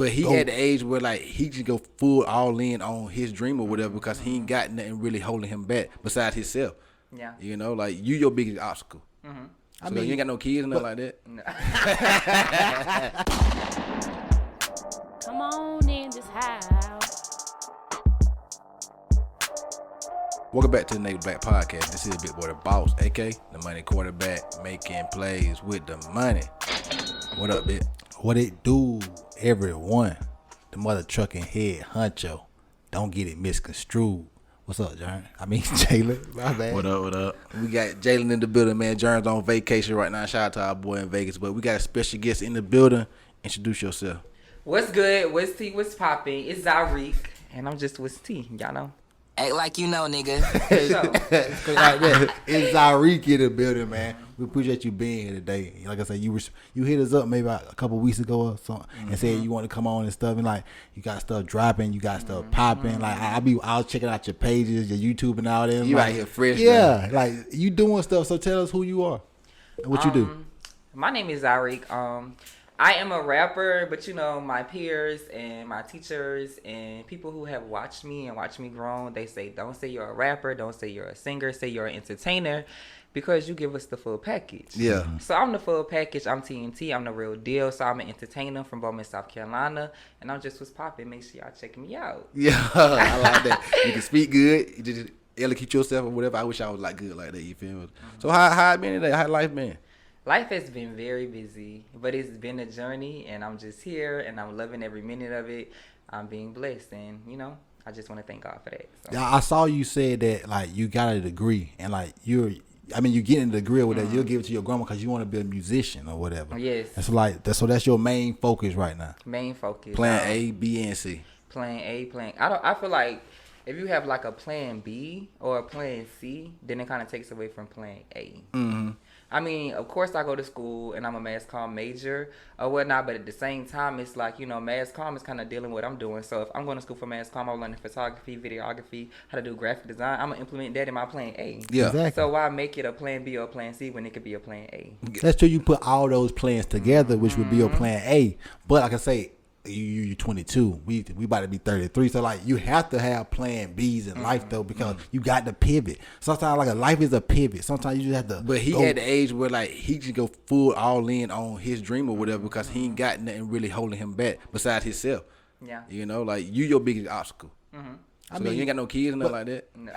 But he at the age where like he just go full all in on his dream or whatever because he ain't got nothing really holding him back besides himself. Yeah. You know, like you your biggest obstacle. Mm-hmm. So I mean, you ain't got no kids and nothing like that. No. Come on in this house. Welcome back to the Naked Black Podcast. This is Big Boy the Boss, aka the money quarterback, making plays with the money. What up, Big? What it do, everyone? The mother trucking head honcho. Don't get it misconstrued. What's up, Jern? I mean, Jalen. My bad. What up? We got Jalen in the building, man. Jern's on vacation right now. Shout out to our boy in Vegas. But we got a special guest in the building. Introduce yourself. What's good? What's T? What's popping? It's Zyreque, and I'm just with T. Y'all know. Act like you know, nigga. So, Like that. It's Zyreque in the building, man. We appreciate you being here today. Like I said, you hit us up maybe a couple weeks ago or something and said you want to come on and stuff. And like you got stuff dropping, you got stuff popping. Like I was checking out your pages, your YouTube and all that. You like, out here fresh. Yeah, like you doing stuff. So tell us who you are and what you do. my name is Zyreque. I am a rapper, but you know, my peers and my teachers and people who have watched me and watched me grow, they say, don't say you're a rapper, don't say you're a singer, say you're an entertainer, because you give us the full package. Yeah. So I'm the full package. I'm TNT. I'm the real deal. So I'm an entertainer from Bowman, South Carolina, and I'm just what's popping. Make sure y'all check me out. Yeah, I like that. You can speak good. You just eloquent yourself or whatever. I wish I was like good like that. You feel me? So how it been today? How life been? Life has been very busy, but it's been a journey, and I'm just here, and I'm loving every minute of it. I'm being blessed, and, you know, I just want to thank God for that. So. Yeah, I saw you said that like you got a degree and like you getting a degree or whatever. You'll give it to your grandma because you want to be a musician or whatever. Yes. And so that's your main focus right now. Main focus. Plan A, B, and C. Plan A, plan. I feel like if you have like a plan B or a plan C, then it kind of takes away from plan A. Mm-hmm. I mean, of course I go to school and I'm a mass comm major or whatnot, but at the same time, it's like, you know, mass comm is kind of dealing with what I'm doing. So if I'm going to school for mass comm, I'm learning photography, videography, how to do graphic design. I'm going to implement that in my plan A. Yeah. Exactly. So why make it a plan B or a plan C when it could be a plan A? That's true. You put all those plans together, which would be your plan A. But like I say, you're 22. We about to be 33. So like you have to have plan Bs in life though, because you got to pivot. Sometimes like a life is a pivot. Sometimes you just have to. But he go. at the age where like he just go full all in on his dream or whatever because he ain't got nothing really holding him back besides himself. Yeah. You know, like you your biggest obstacle. So you ain't got no kids and nothing like that. No.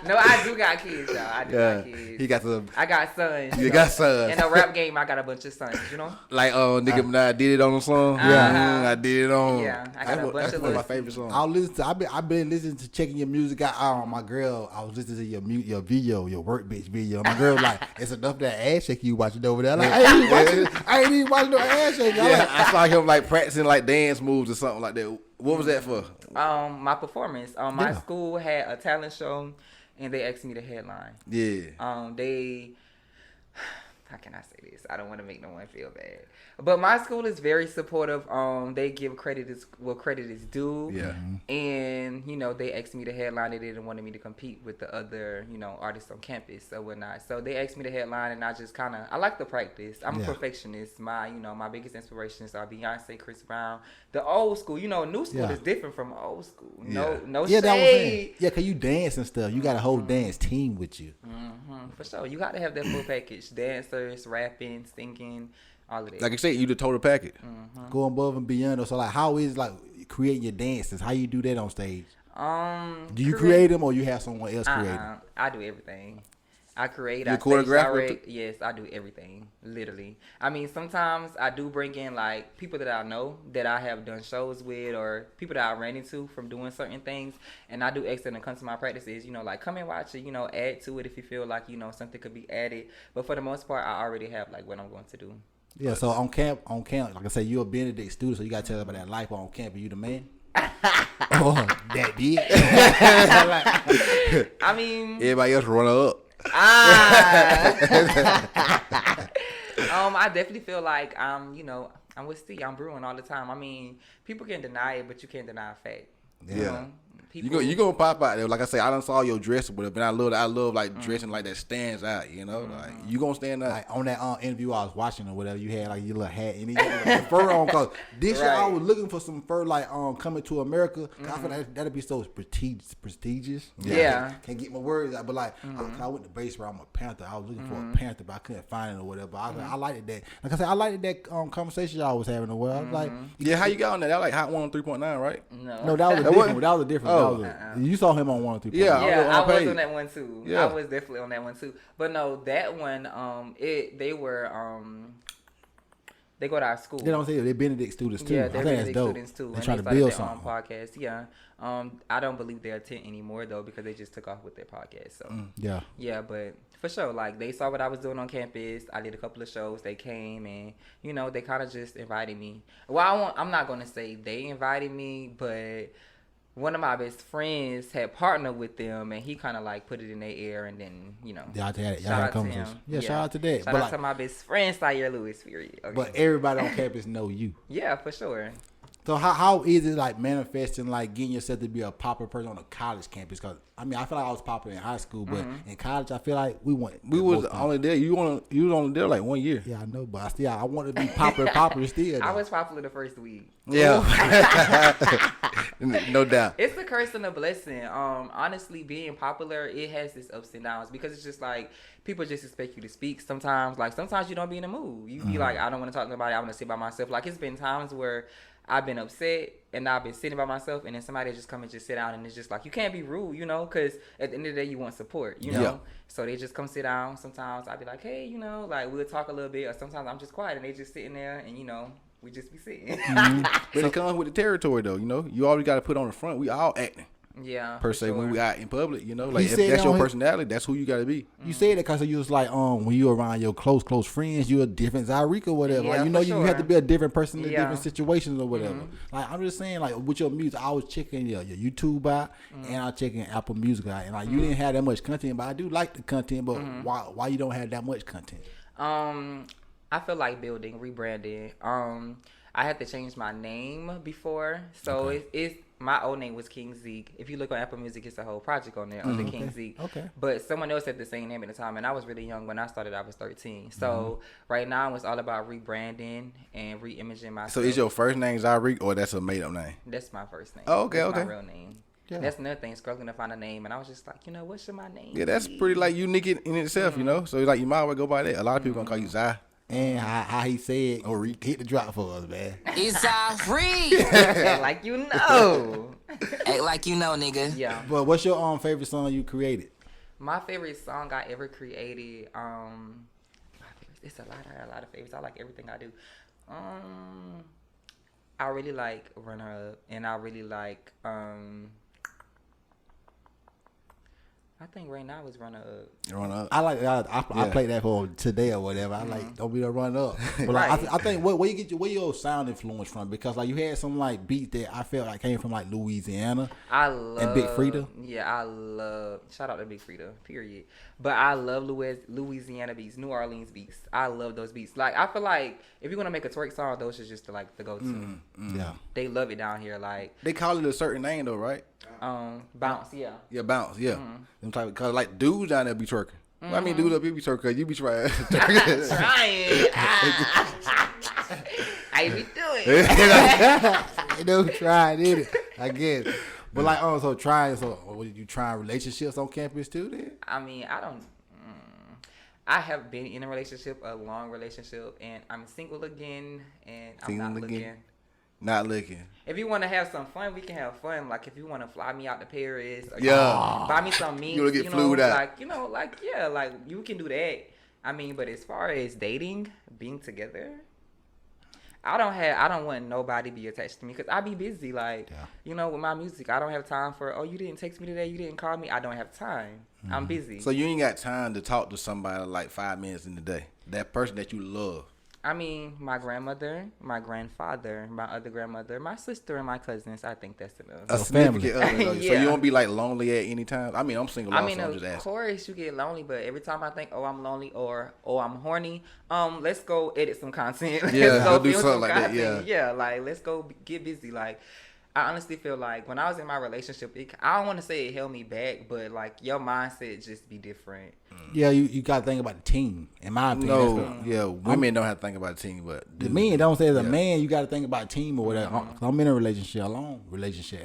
No, I do got kids though. I do got kids. He got some. I got sons. You got sons. In the rap game, I got a bunch of sons, you know? Like Nicki Minaj did it on the song. Uh-huh. I did it on. Yeah, I got a bunch that's of one of my listeners. favorite songs. I'll listen to. I've been listening to checking your music out. My girl, I was listening to your video, your work bitch video. My girl like, it's enough that ass shake you watching over there. Like, I ain't even watching no ass shake. Yeah, I saw him like practicing like dance moves or something like that. What was that for? My performance. My Yeah. school had a talent show, and they asked me to headline. Yeah. They, how can I say this? I don't want to make no one feel bad, but my school is very supportive. They give credit where credit is due. Yeah. And you know, they asked me to headline. They didn't want me to compete with the other, you know, artists on campus or whatnot. So they asked me to headline, and I just I like to practice. I'm a perfectionist. My biggest inspirations are Beyonce, Chris Brown, the old school. You know, new school is different from old school. No Yeah, that was shade. it. Yeah, cause you dance and stuff. You got a whole dance team with you. For sure, you got to have that full package: dancers, rapping, singing, all of that. Like I said, you the total package. Going above and beyond. So like, how is like creating your dances? How you do that on stage? Do you create them or you have someone else create them? I do everything. I create. You I choreograph stage with direct. Yes, I do everything. Literally. I mean, sometimes I do bring in like people that I know that I have done shows with, or people that I ran into from doing certain things, and I do ask them to come to my practices. You know, like come and watch it. You know, add to it if you feel like something could be added. But for the most part, I already have like what I'm going to do. Yeah. So on camp, like I said, you're a Benedict student, so you gotta tell them about that life on camp. Are you the man? Oh, that did. I mean, Everybody else run up. I definitely feel like I'm with Steve. I'm brewing all the time. I mean, people can deny it, but you can't deny a fact. You know? people. You gonna pop out there. Like I say, I done saw your dress with it, but I love like dressing like that stands out. You know, like you gonna stand out. Like on that interview I was watching or whatever, you had like your little hat and you had like, fur on. Cause this year I was looking for some fur like coming to America. I feel like that'd be so prestigious. Yeah. Can't get my words out, but like I went to base where I'm a Panther. I was looking for a Panther, but I couldn't find it or whatever. I liked that. Like I said, I liked that conversation y'all was having. Or whatever. I was like, Yeah, how you got on that? That was like Hot 103.9, right? no, that was a different. That was a different. Oh. You saw him on 103. Yeah. Yeah, on I was page. on that one too. Yeah. I was definitely on that one too. But no, that one, they go to our school. They don't say they're Benedict students too. Yeah, I they're think that's Benedict dope. students too. They And trying to started build their own something. podcast. Yeah. I don't believe they attend anymore though because they just took off with their podcast. So Yeah. yeah, but for sure, like they saw what I was doing on campus. I did a couple of shows. They came and they kind of just invited me. Well, I'm not gonna say they invited me, but one of my best friends had partnered with them, and he kind of like put it in their ear, and then Y'all had shout a out to conversation. him. Yeah, shout out to that. Shout But out to my best friend, Zyreque Lewis. Period. Okay. but everybody on campus know you. Yeah, for sure. So how is it like manifesting, like getting yourself to be a popular person on a college campus? Because I mean, I feel like I was popular in high school, but in college, I feel like we was only there. You was only there like 1 year. Yeah, I know, but I want to be popular still. I though. was popular the first week. Yeah. No doubt. It's a curse and a blessing. Honestly, being popular, it has its ups and downs because it's just like people just expect you to speak sometimes. Like sometimes you don't be in the mood. You be like, I don't want to talk to nobody. I want to sit by myself. Like it's been times where I've been upset and I've been sitting by myself, and then somebody just come and just sit down, and it's just like you can't be rude, because at the end of the day you want support, Yeah. So they just come sit down. Sometimes I'll be like, hey, like we'll talk a little bit, or sometimes I'm just quiet and they just sitting there, and we just be sitting. But it comes with the territory, though. You always got to put on the front. We all acting. Yeah, Per for se, sure. when we out in public, like if said that's your on his- personality, that's who you got to be. You said that because you was like, when you around your close friends, you're a different Zyreque or whatever. Yeah, like, you for have to sure. be a different person in Yeah. different situations or whatever. Like, I'm just saying, like, with your music, I was checking your YouTube out and I was checking Apple Music out. And, like, you didn't have that much content, but I do like the content. But why you don't have that much content? I feel like building, rebranding. I had to change my name before, so it's my old name was King Zeke. If you look on Apple Music, it's a whole project on there under King Zeke. Okay. But someone else had the same name at the time, and I was really young when I started. I was 13. So right now it's all about rebranding and re-imaging myself. So is your first name Zyreque or that's a made up name? That's my first name. Oh, okay, That's okay. my real name. Yeah. That's another thing, struggling to find a name, and I was just like, what should my name Yeah, that's be? pretty like unique in itself, So like you might as well go by that. A lot of people gonna call you Zy. And how he said, or hit the drop for us, man. It's Zy'Reque. Like you know. Act like you know, nigga. Yeah. But what's your favorite song you created? My favorite song I ever created, it's a lot. I got a lot of favorites. I like everything I do. I really like Runner Up, and I really like I think right now it's Runner Up. I played that for today or whatever. I like don't be the run up. But like, Right. I think where you get where your sound influence from, because like you had some like beats that I felt like came from like Louisiana. I love Big Frida? Yeah, I love. Shout out to Big Frida. Period. But I love Louisiana beats, New Orleans beats. I love those beats. Like I feel like if you're gonna make a twerk song, those are just the go-to. Yeah. They love it down here. Like They call it a certain name though, right? bounce. Yeah. Yeah, bounce. Yeah, them type cause like dudes down there be twerking. Well, I mean, dudes up here be twerking. 'Cause you be trying. Trying. I be doing. You know, trying it, I guess. But like, so did you try relationships on campus too then? I mean, I don't. I have been in a relationship, a long relationship, and I'm single again, and I'm Single not again? looking. Not looking. If you want to have some fun, we can have fun. Like if you want to fly me out to Paris, or Yeah. buy me some meat. You wanna get flued out. Like like you can do that. I mean, but as far as dating, being together, I don't want nobody to be attached to me because I be busy. Like with my music, I don't have time for. Oh, you didn't text me today. You didn't call me. I don't have time. I'm busy. So you ain't got time to talk to somebody like 5 minutes in the day. That person that you love. I mean, my grandmother, my grandfather, my other grandmother, my sister, and my cousins. I think that's enough. A significant other. Though. So Yeah. you won't be like lonely at any time. I mean, I'm single. I mean, so I'm of just asking. course you get lonely, but every time I think, oh, I'm lonely or oh, I'm horny, let's go edit some content. Yeah, Let's go do film something some like that, content. Yeah, like let's go get busy. Like I honestly feel like when I was in my relationship, I don't want to say it held me back, but like your mindset just be different. Yeah, you got to think about the team. In my opinion, women don't have to think about the team, but the men don't say as a man you got to think about team or whatever. I'm in a relationship,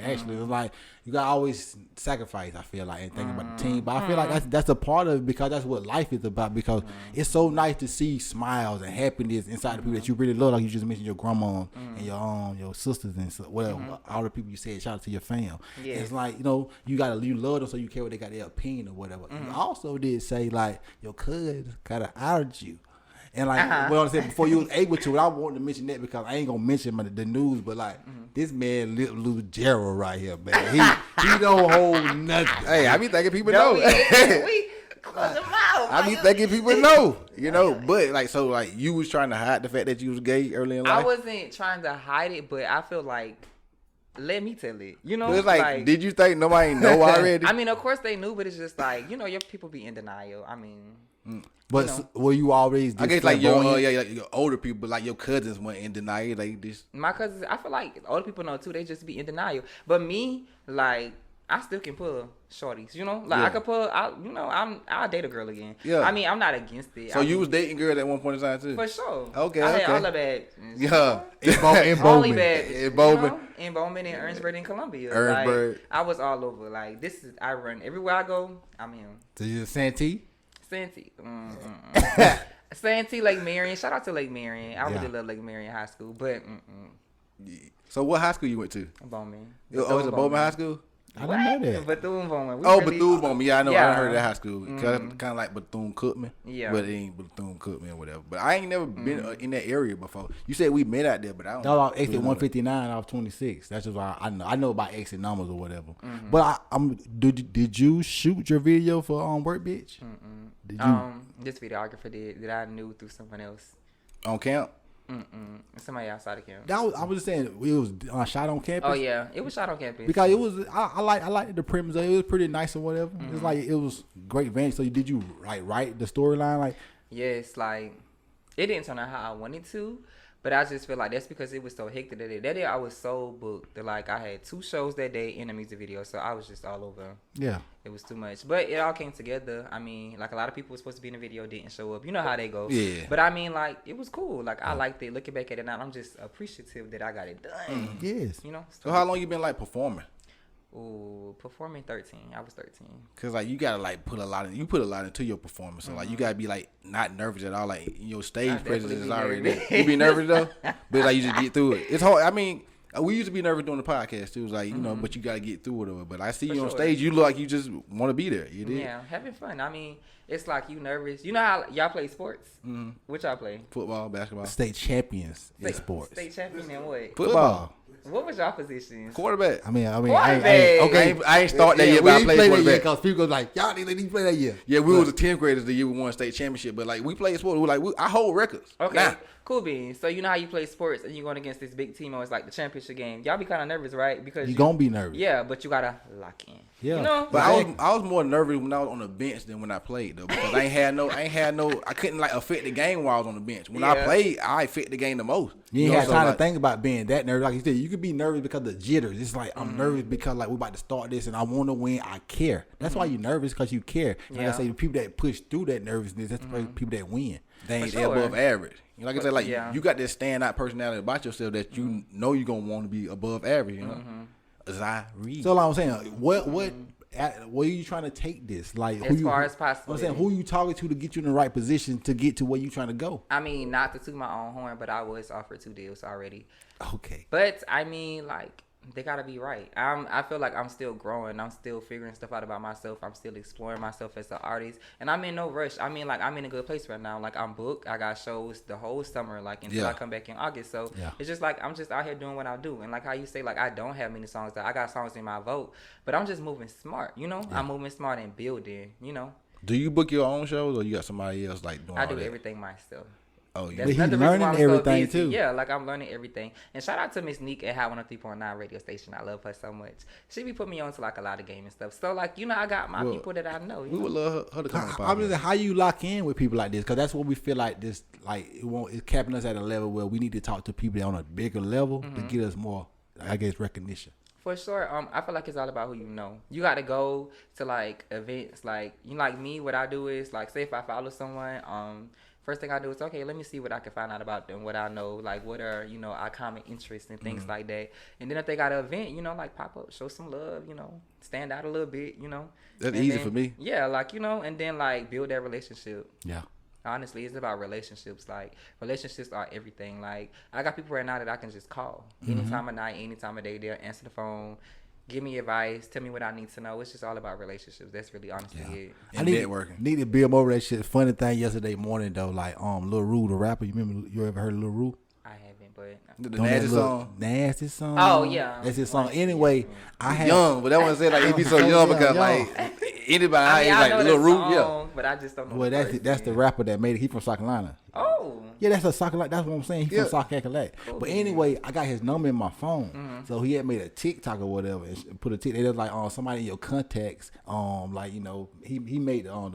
actually. It's like you got to always sacrifice. I feel like and think about the team, but I feel like that's a part of it because that's what life is about. Because it's so nice to see smiles and happiness inside the people that you really love. Like you just mentioned your grandma and your sisters and whatever. All the people you said. Shout out to your fam. Yes. It's like you love them so you care what they got their opinion or whatever. You also did say like your cousin kind of outed you. And like what I said before, you was able to. I wanted to mention that because I ain't gonna mention the news, but like this man lose Gerald right here, man. He don't hold nothing. Hey, I be thinking people know. We close them out. I be thinking people know, but like so, like you was trying to hide the fact that you was gay early in life. I wasn't trying to hide it, but I feel like let me tell it. But it's like, did you think nobody know already? I mean, of course they knew, but it's just like your people be in denial. I mean. But were you always? I guess like your older people, but like your cousins went in denial. Like this. My cousins, I feel like older people know too. They just be in denial. But me, like, I still can pull shorties. Like I could pull. I'll date a girl again. Yeah. I mean, I'm not against it. So you was dating girls at one point in time too. For sure. Okay. I had all the bad. Yeah. In Bowman. In Bowman and Ernstburg in Columbia. Like, I was all over. Like I run everywhere I go. I'm in. So you Santee? Santee. Santee, Lake Marion. Shout out to Lake Marion. I really love Lake Marion High School, but So what high school you went to? Bowman. Oh, it's a Bowman High School? I didn't know that. Bethune-Bowman. Bethune-Bowman. Yeah, I know. I heard of that high school. Kind of like Bethune-Cookman. Yeah. But it ain't Bethune-Cookman or whatever. But I ain't never been in that area before. You said we met out there, but I don't know. No, exit 159 off 26. That's just why I know. I know about exit numbers or whatever. But did you shoot your video for Work Bitch? Did you? This videographer did that I knew through someone else. On camp? Somebody outside of campus. I was just saying it was shot on campus. Oh yeah, it was shot on campus because it was. I liked the premise. It was pretty nice or whatever. It's like it was great vantage. So did you write the storyline like? Yes, like it didn't turn out how I wanted to, but I just feel like that's because it was so hectic that day. That day I was so booked that like I had 2 shows that day and a music video, so I was just all over. Yeah. It was too much, but it all came together. I mean, like a lot of people were supposed to be in the video, didn't show up. You know how they go. Yeah. But I mean, like it was cool. Like I liked it. Looking back at it now, I'm just appreciative that I got it done. Yes. So how long you been like performing? Ooh, performing 13. I was 13. Cause like you gotta like put a lot into your performance. So like you gotta be like not nervous at all. Like your stage presence is already there. You be nervous though, but like you just get through it. It's hard. I mean. We used to be nervous doing the podcast too. It was like, but you got to get through it. But I see you on stage. You look like you just want to be there. You did. Yeah, having fun. I mean, it's like you nervous. You know how y'all play sports? What y'all play? Football, basketball. State champions in sports. State champion in what? Football. What was y'all positions? Quarterback. I mean, quarterback. I ain't start that year, but I played quarterback. Because people was like, y'all didn't play that year. Yeah, we was the 10th graders the year we won state championship. But like we played sports. I hold records. Okay. Cool beans. So you know how you play sports and you're going against this big team and it's like the championship game. Y'all be kind of nervous, right? Because you're gonna be nervous. Yeah, but you gotta lock in. Yeah. But I was more nervous when I was on the bench than when I played though, because I couldn't like affect the game while I was on the bench. When I played, I affect the game the most. You ain't had time to think about being that nervous. Like you said, you could be nervous because of the jitters. It's like I'm nervous because like we're about to start this and I want to win. I care. That's why you're nervous, because you care. Like I say, the people that push through that nervousness, that's the people that win. They ain't above average. Like I said, like you got this standout personality about yourself that you know you're gonna want to be above average. Zyreque. So like I'm saying, what are you trying to take this? Like as far as possible. I'm saying, who you talking to get you in the right position to get to where you trying to go? I mean, not to toot my own horn, but I was offered 2 deals already. Okay. But I mean, like, they gotta be right. I feel like I'm still growing. I'm still figuring stuff out about myself. I'm still exploring myself as an artist, and I'm in no rush. I mean, like, I'm in a good place right now. Like, I'm booked. I got shows the whole summer, like, until I come back in August. So it's just like I'm just out here doing what I do. And like how you say, like, I don't have many songs. I got songs in my vote, but I'm just moving smart. I'm moving smart and building. Do you book your own shows or you got somebody else like doing? I do everything myself. Oh, yeah. But he's learning everything too. Yeah, like I'm learning everything. And shout out to Miss Neek at High 103.9 radio station. I love her so much. She be putting me on to like a lot of gaming stuff. So like, I got my people that I know. We would love her to come on. I mean, how you lock in with people like this? Because that's what we feel like this, like it's capping us at a level where we need to talk to people on a bigger level to get us more. I guess recognition. For sure. I feel like it's all about who you know. You got to go to like events. Like like me. What I do is like, say if I follow someone, first thing I do is okay. Let me see what I can find out about them. What I know, like what are our common interests and things like that. And then if they got an event, like pop up, show some love. Stand out a little bit. That's and easy then, for me. Yeah, like and then like build that relationship. Yeah. Honestly, it's about relationships. Like, relationships are everything. Like, I got people right now that I can just call. Any time of night, any time of day. They'll answer the phone, give me advice, tell me what I need to know. It's just all about relationships. That's really honestly it. And networking. Need to build more of that shit. Funny thing yesterday morning, though, like, Lil Rue, the rapper. You ever heard of Lil Rue? I haven't, but... The Nasty song? Nasty song. Oh, yeah. That's his song. Anyway, I had... Young, but that one said, like, he be so young because, like... Anybody, I know like Lil Rue, song, but I just don't know. Well, that's the rapper that made it. He from South Carolina. Oh. Yeah, that's a South Carolina. That's what I'm saying. He from South Carolina. Oh, but anyway, I got his number in my phone. So he had made a TikTok or whatever and put a TikTok. It was like somebody in your contacts. Like he made it on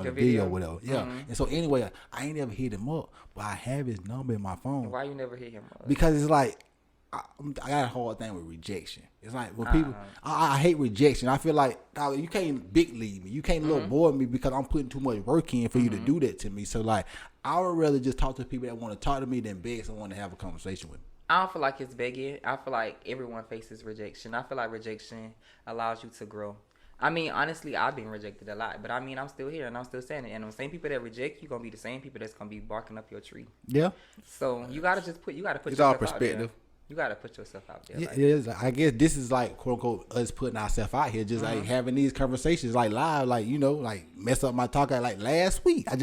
the video or whatever. Yeah. And so anyway, I ain't never hit him up, but I have his number in my phone. Why you never hit him up? Because it's like I got a hard thing with rejection. It's like when people, I hate rejection. I feel like, dog, you can't big leave me. You can't little boy me because I'm putting too much work in for you to do that to me. So like, I would rather just talk to people that want to talk to me than beg someone to have a conversation with me. I don't feel like it's begging. I feel like everyone faces rejection. I feel like rejection allows you to grow. I mean, honestly, I've been rejected a lot, but I mean, I'm still here and I'm still standing. And the same people that reject you gonna be the same people that's gonna be barking up your tree. Yeah. So you gotta put it's yourself all out perspective. there. You gotta put yourself out there. Yeah, it is. I guess this is like quote unquote us putting ourselves out here, just like having these conversations like live, like like mess up my talk. Like last week, I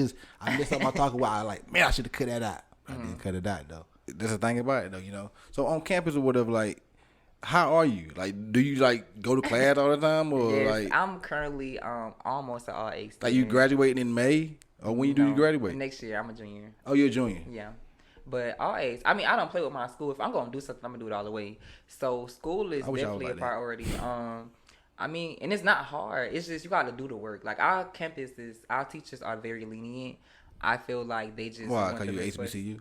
messed up my talk where I like, man, I should have cut that out. I didn't cut it out though. That's the thing about it though, So on campus or whatever, like, how are you? Like, do you like go to class all the time or Yes, like? I'm currently almost an all A student. Like you graduating in May or when you graduate? Next year, I'm a junior. Oh, you're a junior. Yeah. But all A's. I mean, I don't play with my school. If I'm gonna do something, I'm gonna do it all the way. So school is definitely a priority. I mean, and it's not hard. It's just you gotta do the work. Like our campuses, our teachers are very lenient. I feel like they just why? Cause you HBCU.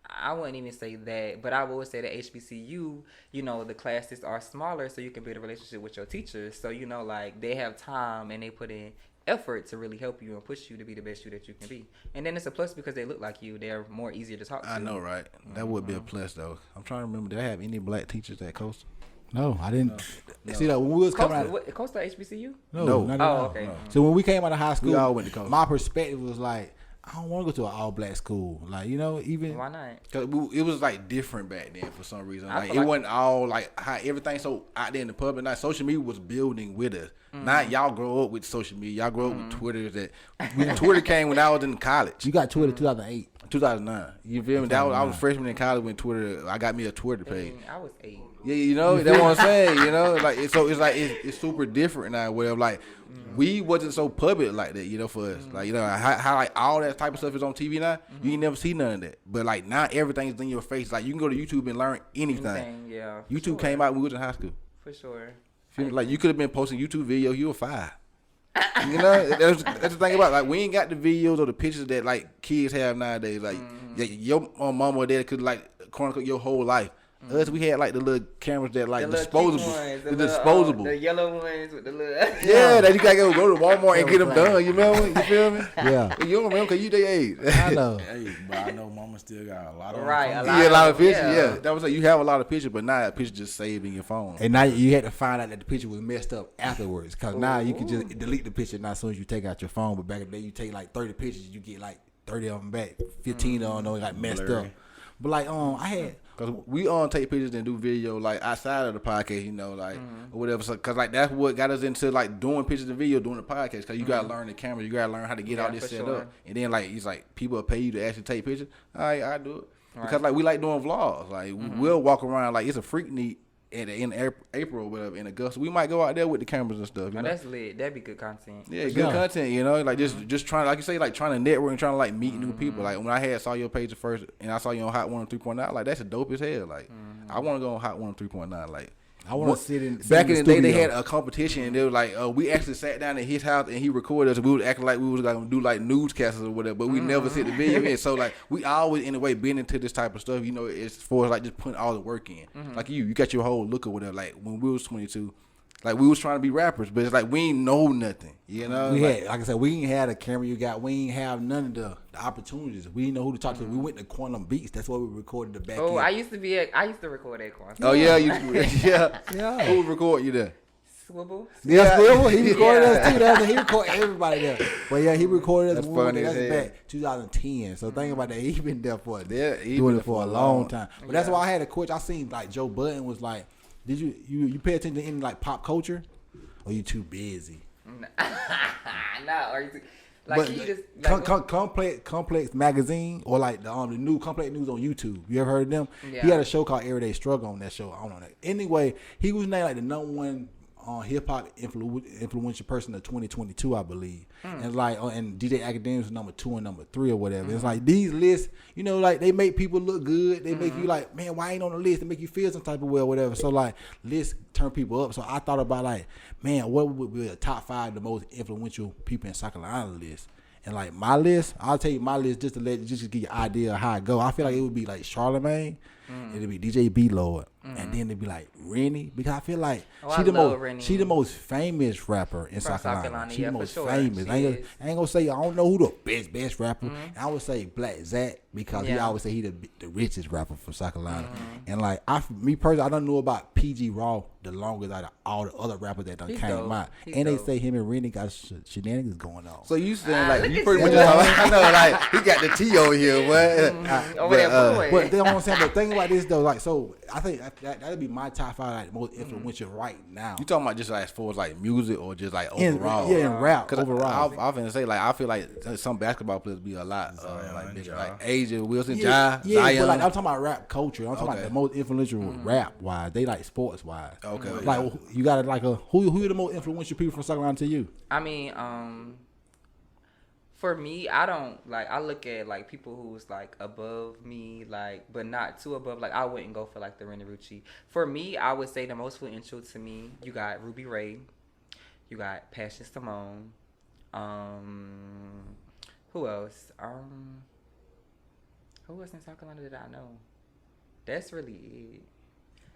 I wouldn't even say that, but I would say that HBCU, the classes are smaller, so you can build a relationship with your teachers. So like they have time and they put in effort to really help you and push you to be the best you that you can be. And then it's a plus because they look like you. They're more easier to talk to. I know, right? That would be a plus, though. I'm trying to remember. Did I have any black teachers at Coastal? No, I didn't. No. See that when we was coming out. Coastal HBCU? No. Not at all. Okay. No. So when we came out of high school, we all went to Coastal. My perspective was like, I don't want to go to an all black school. Like even why not? Cause it was like different back then for some reason. Like it like wasn't all like how everything so out there in the public. Like social media was building with us. Not y'all grow up with social media. Y'all grow up with Twitter. When Twitter came when I was in college. You got Twitter 2008. 2009. You feel me? I was a freshman in college when Twitter. I got me a Twitter page. I was 8. Yeah, that's what I'm saying. Like it's super different now. Whatever. Like we wasn't so public like that. For us. Like how like all that type of stuff is on TV now. You ain't never see none of that. But like now everything's in your face. Like you can go to YouTube and learn anything. Yeah. YouTube came out when we was in high school. For sure. Like you could have been posting YouTube videos. You were 5. That's the thing about it. Like we ain't got the videos or the pictures that like kids have nowadays. Like your mama or dad could like chronicle your whole life. Us, we had like the little cameras that like disposable, disposable, the yellow ones with the little. Yeah, that you gotta go to Walmart and get them done. You remember? You feel me? Yeah. You don't remember because you their age. I know. Hey, but I know Mama still got a lot of A lot of pictures. Yeah, that was like you have a lot of pictures, but now that picture just saved in your phone. And now you had to find out that the picture was messed up afterwards, cause now you can just delete the picture now as soon as you take out your phone. But back in the day, you take like 30 pictures, you get like 30 of them back, 15 of them got messed up. But like I had. Cause we take pictures and do video like outside of the podcast, or whatever. So, cause like that's what got us into like doing pictures and video, doing the podcast. Cause you gotta learn the camera, you gotta learn how to get all this set up. And then like it's like people will pay you to actually take pictures. All right, I do it because like we like doing vlogs. Like we'll walk around like it's a freak meet in April or whatever in Augusta. We might go out there with the cameras and stuff. That's lit. That'd be good content. Yeah, good content. Like just trying, like you say, like trying to network and trying to like meet new people. Like when I saw your page at first and I saw you on Hot 103.9, like that's a dope as hell. Like I want to go on Hot 103.9. Like I want to sit in. Back in the day, they studio. had a competition, and they were like, we actually sat down at his house and he recorded us. And we was acting like we was gonna do like newscasts or whatever, but we never sit the video in. So like, we always in a way been into this type of stuff. You know, it's for like just putting all the work in. Like you got your whole look or whatever. Like when we was 22. Like we was trying to be rappers, but it's like we ain't know nothing, you know. We had, like I said, we ain't had a camera. We ain't have none of the opportunities. We didn't know who to talk to. We went to Quantum Beats. That's where we recorded the back. Oh, I used to record at Quantum. Oh yeah, yeah. Who would record you there? Swivel. Yeah, Swivel. He recorded us too. He recorded everybody there. But yeah, he recorded us. That's funny. That's back 2010. So think about that. He been there for he doing been it for a long time. But that's why I had a coach. I seen like Joe Budden was like, did you pay attention to any like pop culture? Or you too busy? No, or you too, like but you just Complex magazine or like the new Complex News on YouTube. You ever heard of them? Yeah. He had a show called Everyday Struggle on that show. I don't know that. Anyway, he was named like the #1 hip hop influential person of 2022, I believe. And like and DJ Academics was #2 and #3 or whatever. It's like these lists, you know, like they make people look good. They make you like, man, why ain't on the list? They make you feel some type of way or whatever. So like lists turn people up. So I thought about like, man, what would be the top 5 of the most influential people in South Carolina list? And like my list, I'll tell you my list just to give you an idea of how I go. I feel like it would be like Charlamagne, it'd be DJ B Lord, and then it'd be like Rennie, because I feel like she the most famous rapper in South Carolina. She the most famous. I ain't gonna say I don't know who the best rapper. I would say Black Zach because he always say he the richest rapper from South Carolina. And like me personally, I don't know about PG Raw the longest out of all the other rappers that done came out. And they say him and Rennie got shenanigans going on. So you saying like you pretty much I know like he got the T over here, but they don't saying. But think about this though, like so I think that'd be my top 5 like most influential right now. You talking about just like as far as like music or just like overall? In rap overall. I was gonna say like I feel like some basketball players be a lot like bigger, like Asia Wilson, Zion. But like I'm talking about rap culture. I'm talking about the most influential rap wise. They like sports wise. Okay. Like you got like who are the most influential people from South Carolina to you? I mean, for me, I look at like people who's like above me, like but not too above. Like I wouldn't go for like the Rennie Rucci. For me, I would say the most influential to me, you got Ruby Ray, you got Passion Simone, who else? Who else in South Carolina that I know? That's really it.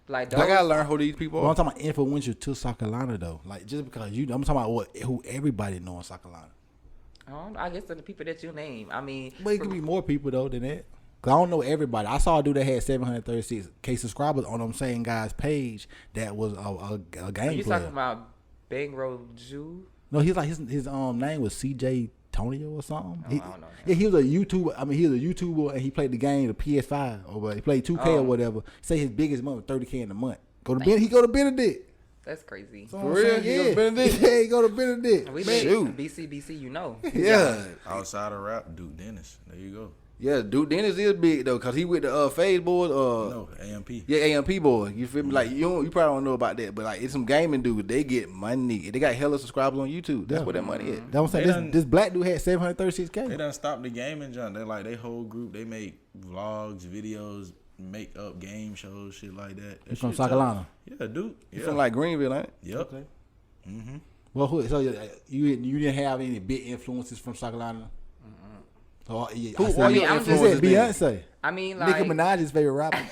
Like I gotta learn who these people are. I'm talking about influential to South Carolina though. Like just because I'm talking about who everybody know in South Carolina. I guess the people that you name. I mean, but it could be more people though than that. Cause I don't know everybody. I saw a dude that had 736K subscribers on them same guy's page that was a game player. You talking about Bang Road Jew? No, he's like his name was CJ Tonio or something. I don't know. Yeah, he was a YouTuber. I mean, he was a YouTuber and he played the game, the PS5, or he played 2K or whatever. Say his biggest month was $30K in a month. He go to Benedict. That's crazy. So for real? Yeah. He go to Benedict? Yeah, he go to Benedict. We BC, you know. Yeah. Outside of rap, Duke Dennis. There you go. Yeah, Duke Dennis is big though, cause he with the Phase boys. No, AMP. Yeah, AMP boys. You feel me? Like you probably don't know about that, but like it's some gaming dudes. They get money. They got hella subscribers on YouTube. That's where that money is. That's what I'm saying. This black dude had 736K. They done stopped the gaming junk. They like they whole group. They make vlogs, videos, make up game shows, shit like that. You from South Carolina? Yeah, Duke. You from like Greenville, ain't it? Yep. Okay. Well, so you didn't have any big influences from South Carolina? So, Who are your influences? Beyonce. I mean, like Nicki Minaj's favorite rapper.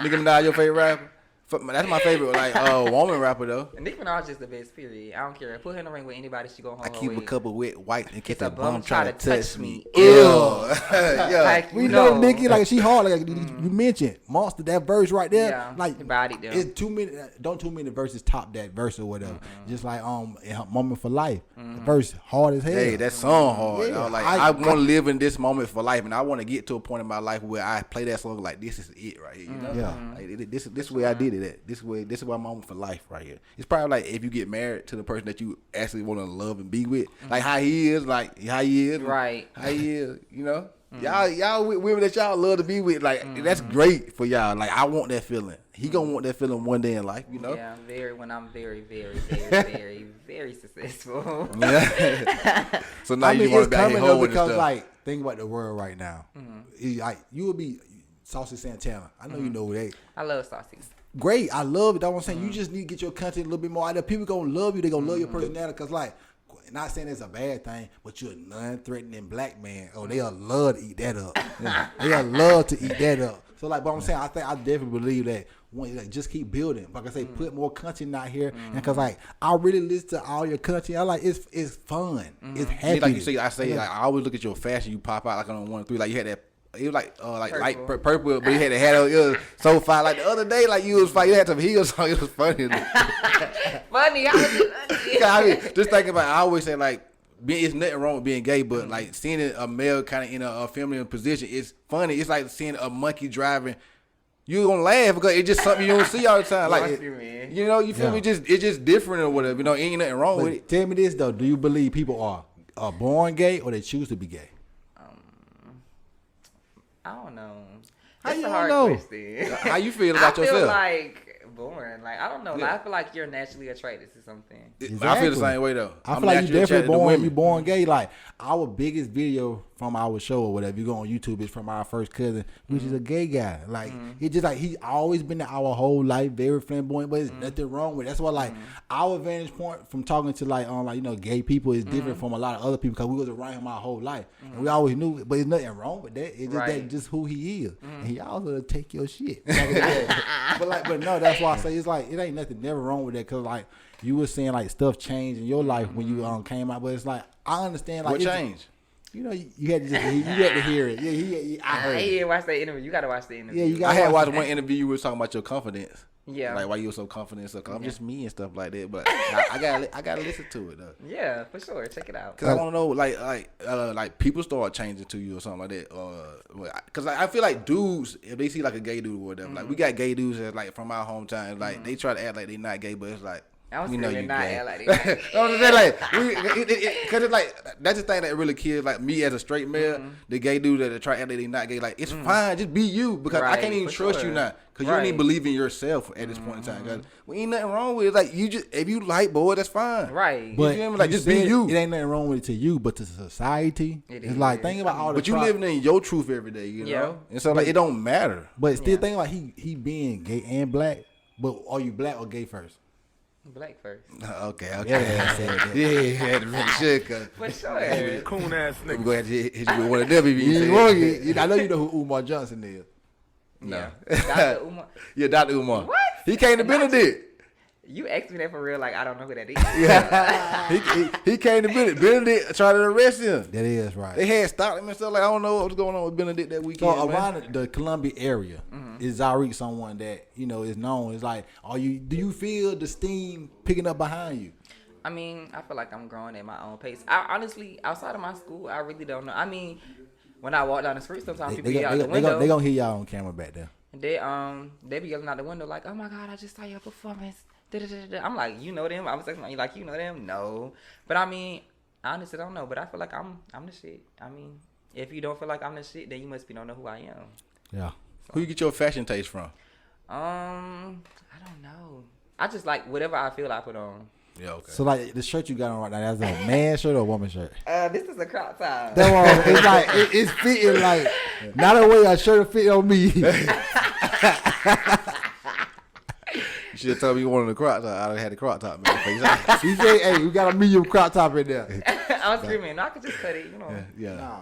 Nicki Minaj, your favorite rapper? That's my favorite, like woman rapper though. Nicki Minaj is the best. Period. I don't care. Put her in the ring with anybody. She go home. I keep a couple wet white and kiss a bum try try to touch me. Ew. Yeah. Like, We know Nicki, like she hard. Like you mentioned, Monster, that verse right there. Yeah, like bodied them. it's 2 minutes. Don't 2 minute verses top that verse or whatever. Just like in her Moment for Life, the verse hard as hell. Hey, that song hard. Yeah. Like I want to live in this moment for life, and I want to get to a point in my life where I play that song like this is it right here. You know? Yeah. Like, this is where I did it at. This is my moment for life right here. It's probably like if you get married to the person that you actually want to love and be with, like how he is, right? How he is, you know. Y'all with women that y'all love to be with, like that's great for y'all. Like I want that feeling. He gonna want that feeling one day in life, you know. Yeah, when I'm very, very, very, very successful. Yeah. So now you it's want to be coming home though and because stuff. like think about the world right now. Like you would be Saucy Santana. I know you know that. I love Saucy. great. I love it. That's what I'm saying. You just need to get your content a little bit more out there. People gonna love you. They gonna love your personality. Cause like, not saying it's a bad thing, but you're a non-threatening black man. Oh, they'll love to eat that up. They'll love to eat that up. So like, but I'm saying, I definitely believe that. Like, just keep building. Like I say, put more content out here. And cause like, I really listen to all your content. I like it's fun. It's happy. Like you say, like, I always look at your fashion. You pop out like on 1 3. Like you had that. It was like light purple, but you had the hat on. It was so fine. Like the other day, like you was fine. You had some heels on. It was funny. Funny. I mean, just thinking about. I always say like, it's nothing wrong with being gay, but like seeing a male kind of in a feminine position, it's funny. It's like seeing a monkey driving. You gonna laugh because it's just something you don't see all the time. Like you know, you feel me? It's just different or whatever. You know, ain't nothing wrong with it. Tell me this though: do you believe people are born gay or they choose to be gay? I don't know. How That's you a don't hard know? question. How you feel about I feel yourself? like born. Like I don't know. Yeah. Like, I feel like you're naturally attracted to something. Exactly. I feel the same way though. I I'm feel like you naturally definitely attracted to born women. gay. Like our biggest video from our show or whatever, you go on YouTube, is from our first cousin, which is a gay guy. Like he just like he always been there our whole life, very flamboyant, but there's nothing wrong with it. That's why like our vantage point from talking to like you know, gay people is different from a lot of other people because we was around him our whole life. And we always knew it, but there's nothing wrong with that. It's just that just who he is. And he also take your shit. but no, that's why I say it's like it ain't nothing never wrong with that, because like you were saying like stuff changed in your life when you came out, but it's like I understand like What changed? You know, you had to hear it. Yeah, I heard I it. didn't watch that interview. You gotta watch the interview. Yeah, you got. I had watched one interview. You were talking about your confidence. Yeah. Like why you were so confident and stuff. Cause I'm just me and stuff like that. But I gotta listen to it though. Yeah, for sure. Check it out. Cause I want to know like people start changing to you or something like that. Cause like, I feel like dudes, if they see like a gay dude or whatever, like we got gay dudes that like from our hometown, like they try to act like they not gay, but it's like. I'm We know still you not gay. act like that. I'm saying like, cause it's like that's the thing that really kills like me as a straight male. The gay dude that try to act like they not gay, like it's fine, just be you because I Right, can't even for trust sure. you now because you don't even believe in yourself at this point in time. Cause we ain't nothing wrong with it. Like you just if you like boy, that's fine. Right. But You feel me? Like, you just be said you. It ain't nothing wrong with it to you, but to society, it's like think about all the. But you living in your truth every day, you Yeah. know, and so like it don't matter. But still think like he being gay and black. But are you black or gay first? Black first. Okay. Yeah, I said that. Yeah, really should. Cause For sure. Coon ass we nigga. go ahead and hit you with one of them if you You say wrong, it. I know you know who Umar Johnson is. No. Dr. Umar. Yeah, Dr. Umar. What? He came to Benedict. You asked me that for real, like I don't know who that is. Yeah. he came to Benedict. Benedict tried to arrest him. That is right. They had stopped him and stuff. Like, I don't know what was going on with Benedict that weekend. So man. around the Columbia area, is Zyreque someone that you know is known? It's like, do you feel the steam picking up behind you? I mean, I feel like I'm growing at my own pace. I honestly, outside of my school, I really don't know. I mean, when I walk down the street, sometimes people yell out the window. They gonna hear y'all on camera back there. They be yelling out the window like, "Oh my God, I just saw your performance." Da-da-da-da. I'm like, you know them. I was texting you like, you know them? No, but I mean, I honestly don't know. But I feel like I'm the shit. I mean, if you don't feel like I'm the shit, then you must be don't know who I am. Yeah. Who you get your fashion taste from? I don't know. I just like whatever I feel I put on. Yeah, okay. So like the shirt you got on right now, that's a man shirt or a woman shirt? This is a crop top. That's why it's like it's fitting like not the way a shirt fit on me. You should have told me you wanted a crop top. I would have had the crop top, man. He said, "Hey, we got a medium crop top in there." I was screaming. No, I could just cut it, you know. Yeah.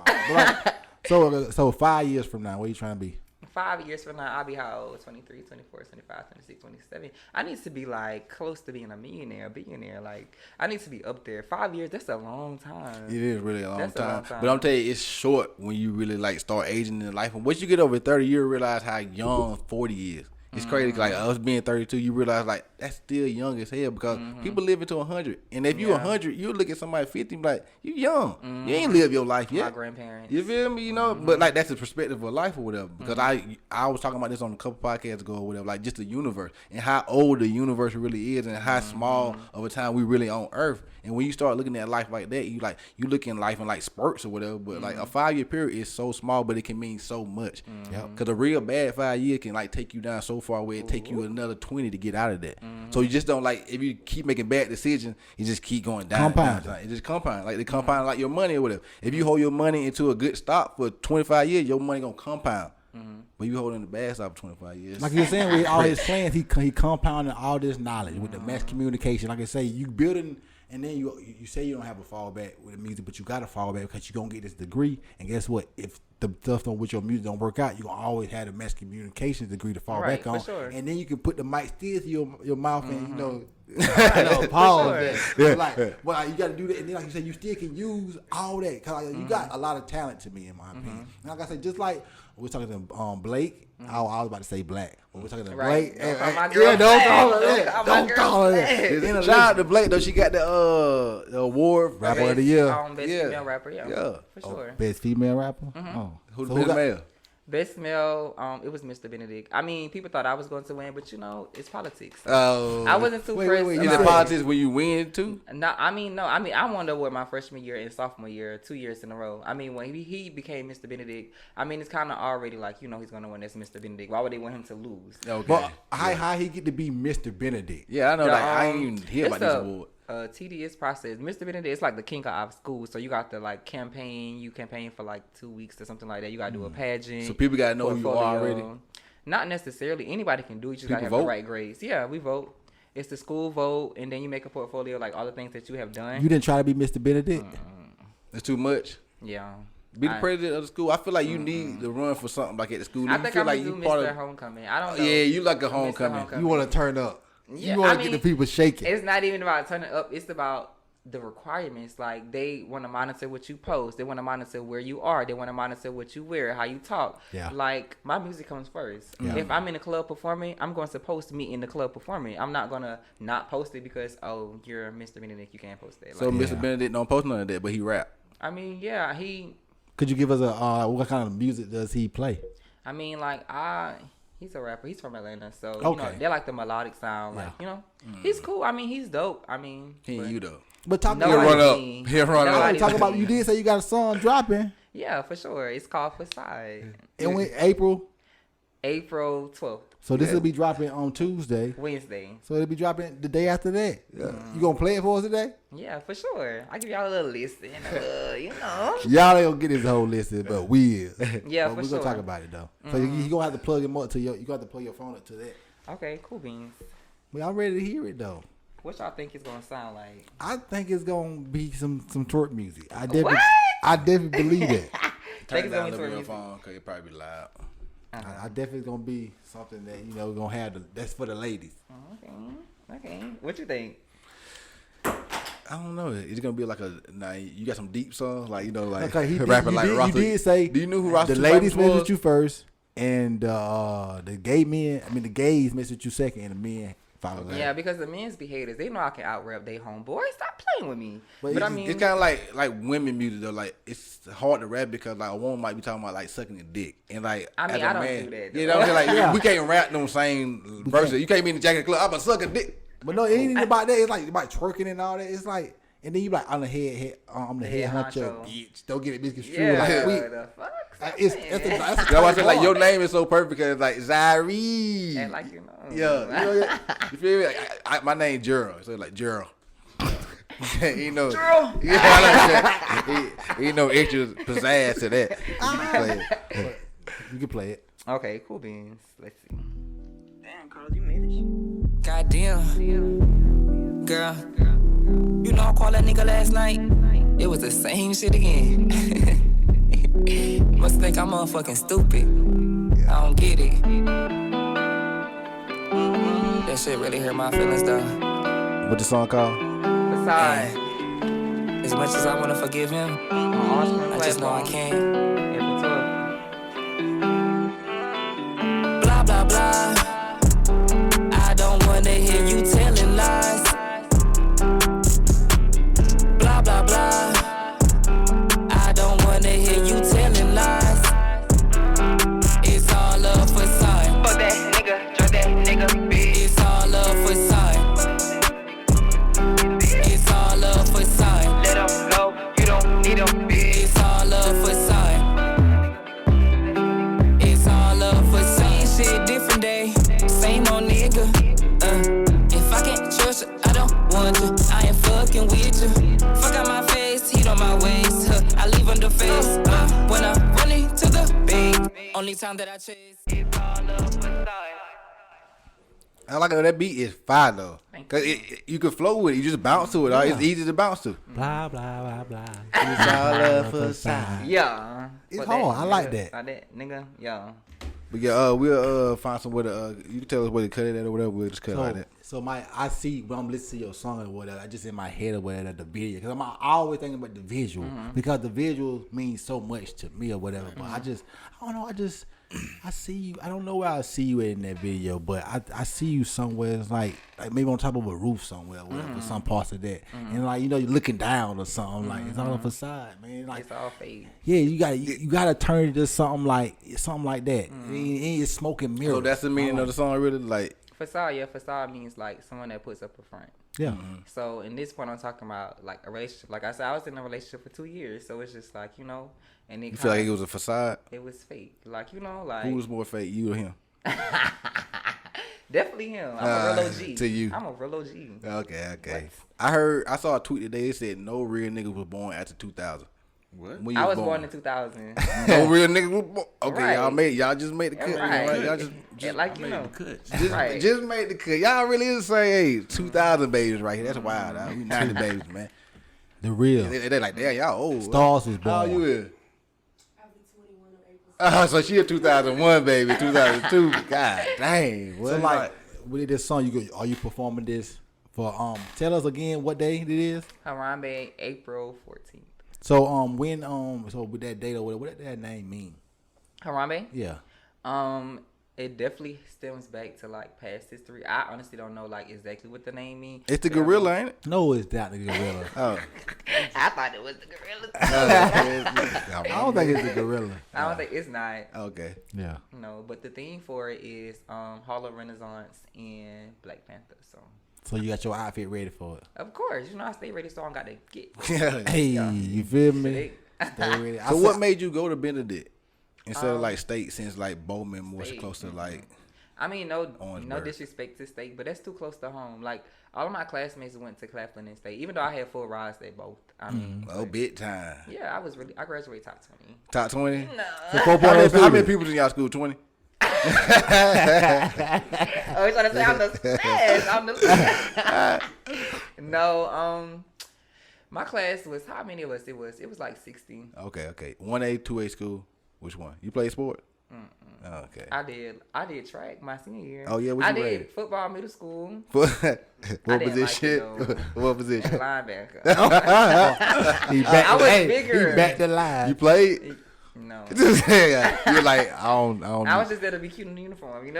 But like, so 5 years from now, where you trying to be? 5 years from now, I'll be how old? 23, 24, 25, 26, 27. I need to be like close to being a millionaire, billionaire. Like I need to be up there. 5 years, that's a long time. It is really a long That's a time. long time. But I'm telling you, it's short when you really like start aging in life. And once you get over 30, you realize how young 40 is. It's crazy. Like us being 32, you realize like that's still young as hell because people live into 100. And if you 100, you look at somebody 50 and be like, you young. You ain't live your life yet. My grandparents. You feel me? You know, but like that's the perspective of life or whatever. Because I was talking about this on a couple podcasts ago or whatever, like just the universe and how old the universe really is and how small of a time we really on Earth. And when you start looking at life like that, you look in life in like spurts or whatever. But like a 5 year period is so small, but it can mean so much. Because a real bad 5 year can like take you down so far where it take you another 20 to get out of that. So you just don't like if you keep making bad decisions, you just keep going down. Compound. It just compound. Like they compound like your money or whatever. If you hold your money into a good stock for 25 years, your money gonna compound. But you holding the bad side for 25 years. Like you were saying, with all his plans, he compounding all this knowledge with the mass communication. Like I say, you building, and then you say you don't have a fallback with the music, but you got to fall back because you're gonna get this degree. And guess what? If the stuff with your music don't work out, you're gonna always have the mass communication degree to fall back on. Sure. And then you can put the mic still to your mouth and pause. Sure. Well, you got to do that, and then like you said, you still can use all that because you got a lot of talent to me, in my opinion. And like I said, just like we're talking to Blake. I was about to say Black, but we're talking to Blake. Don't call her that. Shout out to Blake though. She got the award Rapper of the Year. Best female rapper, for sure. Best female rapper. Who's the best male? Best male, it was Mr. Benedict. I mean, people thought I was going to win, but it's politics. Oh, I wasn't too pressed. You said politics when you win too? No, I won the award my freshman year and sophomore year, 2 years in a row. I mean, when he became Mr. Benedict, I mean, it's kind of already like, he's going to win as Mr. Benedict. Why would they want him to lose? Okay. But how he get to be Mr. Benedict? Yeah, I know. I ain't even hear about this award. Tedious process. Mr. Benedict is like the king of our school, so you got to like campaign. You campaign for like 2 weeks or something like that. You got to do a pageant. So people got to know who you are already. Not necessarily. Anybody can do it. You just got to have the right grades. Yeah, we vote. It's the school vote, and then you make a portfolio like all the things that you have done. You didn't try to be Mr. Benedict? It's too much. Yeah. Be the president of the school. I feel like you need to run for something like at the school. I think I'm going to do Mr. Homecoming. I don't know. Yeah, you like a homecoming. You want to turn up. Yeah, you want to get the people shaking. It's not even about turning up. It's about the requirements. Like, they want to monitor what you post. They want to monitor where you are. They want to monitor what you wear, how you talk. Yeah. Like, my music comes first. Yeah. If I'm in the club performing, I'm going to post me in the club performing. I'm not going to not post it because, you're Mr. Benedict, you can't post that. So Mr. Benedict don't post none of that, but he rap. I mean, yeah, he... Could you give us what kind of music does he play? I mean, like, he's a rapper. He's from Atlanta, so they like the melodic sound. Like, he's cool. I mean, he's dope. I mean, He ain't you though. But talk He'll run up. He'll run up. Talk about, you did say you got a song dropping. Yeah, for sure. It's called Facade. And when April 12th. So this will be dropping on Tuesday. Wednesday. So it'll be dropping the day after that. Yeah. You gonna play it for us today? Yeah, for sure. I'll give y'all a little listen. Y'all ain't gonna get his whole listen, but we is. Yeah, but for we sure. gonna talk about it though. So you gonna have to plug him up to you got to plug your phone up to that. Okay, cool beans. Well, I'm ready to hear it though. What y'all think it's gonna sound like? I think it's gonna be some twerk music. I definitely believe that. Turn down the real phone because it probably be loud. I definitely gonna be something that gonna have that's for the ladies. Okay. What you think? I don't know. It's gonna be like you got some deep songs like Okay, rapping like Ross. You did say. Do you know who Ross? The ladies mess with you first, and the gays mess with you second, and the men follow that. Yeah, because the men's be haters. They know I can out rap they homeboy. Stop playing with me. But I mean, it's kind of like women music though. Like it's hard to rap because like a woman might be talking about like sucking a dick, and like I mean, as a I don't man, do that. you know what I'm saying? Like we can't rap them same verses. You can't be in the jacket club. I'm a suck a dick. But no, it ain't even about that. It's like about twerking and all that. It's like, and then you like I'm the head honcho, bitch. Don't get it misconstrued. Yeah, like, the fuck. That's why I said like your name is so perfect because it's like Zyreque. And like Yeah, you feel me? Like, my name Gerald, so like Gerald. Gerald. Yeah, I like that. He no extra pizzazz to that. You can play it. Okay, cool beans. Let's see. Damn, Carl, you made it. Goddamn. Girl, you know I called that nigga last night. It was the same shit again. Must think I'm motherfucking stupid. I don't get it. That shit really hurt my feelings though. What the song called? Facade. As much as I wanna forgive him, I just know I can't. April 12th. Blah blah blah. I don't wanna hear you telling lies. Blah blah blah. I don't wanna hear you telling lies. It's all love for sign. Fuck that nigga, drop that nigga, bitch. It's all love for sign. It's all love for sign. Let him go, you don't need him, bitch. It's all love for sign. Anytime that I chase, it's all a facade. I like that beat is fire though. Cause you can flow with it. You just bounce to it. Yeah. It's easy to bounce to. Blah blah blah blah. It's all up for side. Yeah. It's But hard. I like nigga, that. Like that, nigga. Yeah. But yeah, we'll find some way to. You can tell us where to cut it at or whatever. We'll just cut it like that. So I see when I'm listening to your song or whatever, I just in my head or whatever the video, because I always thinking about the visual because the visual means so much to me or whatever. But I don't know. I see you. I don't know where I see you in that video, but I see you somewhere. It's like maybe on top of a roof somewhere, or whatever, some parts of that, and like you're looking down or something. Like it's all a facade, man. Like It's all fake. yeah, you gotta turn it to something like that. It's smoke and mirror. So that's the meaning of the song, really. Like Facade, yeah, facade means like someone that puts up a front. yeah. So in this point, I'm talking about like a relationship. Like I said, I was in a relationship for 2 years, so it's just like and it you feel like it was a facade. it was fake. Like like Who was more fake, you or him? definitely him. I'm a real OG. To you. I'm a real OG. Okay. I saw a tweet today. It said no real niggas was born after 2000. What? When you I was born in 2000. No real niggas was born. Okay, Right. y'all just made the cut. Right. Right? Y'all just Yeah, like Made the cut. just made the cut. Y'all really is the same age. 2000 babies right here. That's wild. We 90 babies, man. The real They like, damn, y'all old. Stars was born. How you is? So she a 2001 baby, 2002. God dang. What? So like with this song, are you performing this for tell us again what day it is? Harambe, April 14th. So when so with that date or whatever, what did that name mean? Harambe? Yeah. It definitely stems back to like past history. I honestly don't know like exactly what the name means. It's the gorilla, ain't it? No, it's not the gorilla. Oh. I thought it was the gorilla. I don't think it's the gorilla. I don't think it's not. Okay. Yeah. No, but the theme for it is Harlem Renaissance and Black Panther. So you got your outfit ready for it. of course, I stay ready, so I got to get. Hey, you feel me? State. Stay ready. So what made you go to Benedict instead of like State, since like Bowman more State. close to like I mean, no Orangeburg. disrespect to State, but that's too close to home. Like all of my classmates went to Claflin and State, even though I had full rides at both. I mean, big time. yeah, I graduated top 20. Top 20? No. So How many people in y'all school? 20? Oh, he's trying to say I'm the best. I'm the No, my class was how many of us? It was like 16. Okay. 1A, 2A school. Which one? You play sport? Oh, okay. I did track my senior year. Oh, yeah, what I you did rated? football middle school. What I didn't position? like it, What position? Linebacker. He back, I was bigger. He back the line. You played? No. You're like, I don't I was just there to be cute in the uniform,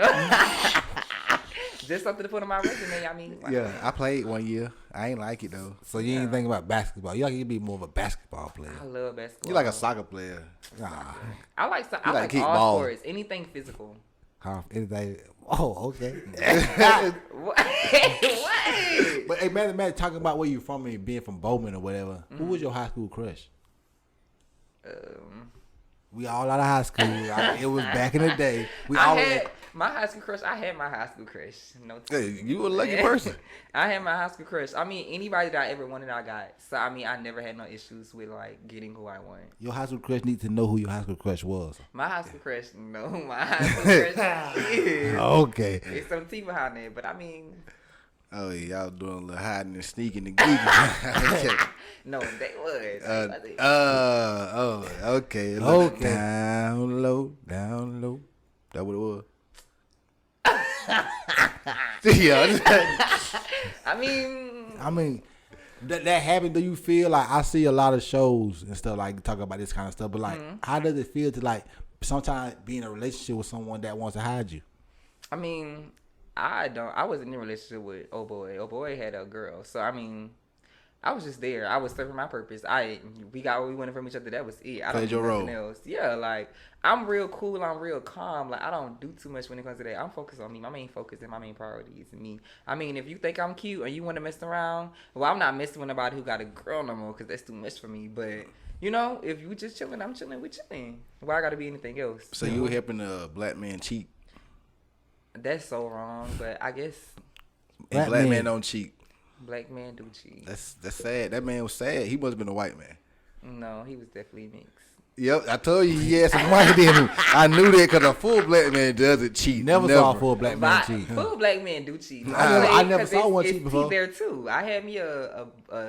Just something to put on my resume. I mean, Yeah, I played 1 year. I ain't like it though. So you ain't think about basketball. You like you be more of a basketball player. I love basketball. You like a soccer player. Nah. I like like all kickball. sports. Anything physical. Anything. Oh, okay. What? But hey, man, talking about where you from and being from Bowman or whatever. Who was your high school crush? We all out of high school. It was back in the day. I had my high school crush. No, Hey, you a lucky person. I had my high school crush. I mean, anybody that I ever wanted, I got. So I mean, I never had no issues with like getting who I want. Your high school crush need to know who your high school crush was. My high school crush, no, my high school crush is. Okay. It's some tea behind there, but I mean, Oh, yeah, y'all doing a little hiding and sneaking and geeking. no, they was. Okay. Okay. Down low. That what it was? Yeah. I mean, that happened. Do you feel like I see a lot of shows and stuff like talk about this kind of stuff, but like, how does it feel to like sometimes be in a relationship with someone that wants to hide you? I mean, I wasn't in a relationship with Oh Boy had a girl, so I mean, I was just there. I was serving my purpose. We got what we wanted from each other. That was it. I don't Played do your nothing else. Yeah, like I'm real cool. I'm real calm. Like I don't do too much when it comes to that. I'm focused on me. My main focus and my main priority is me. I mean, if you think I'm cute and you want to mess around, well, I'm not messing with nobody who got a girl no more because that's too much for me. But if you just chilling, I'm chilling. We chilling. Why I got to be anything else? So you were helping a black man cheat, That's so wrong. But I guess and black man don't cheat. black men do cheat. That's sad. That man was sad. He must have been a white man. No, he was definitely mixed. Yep, I told you he had some money in him. I knew that because a full black man doesn't cheat. Never saw a full black man cheat. Full black men do cheat. I never saw one cheat before. It's there too. I had me a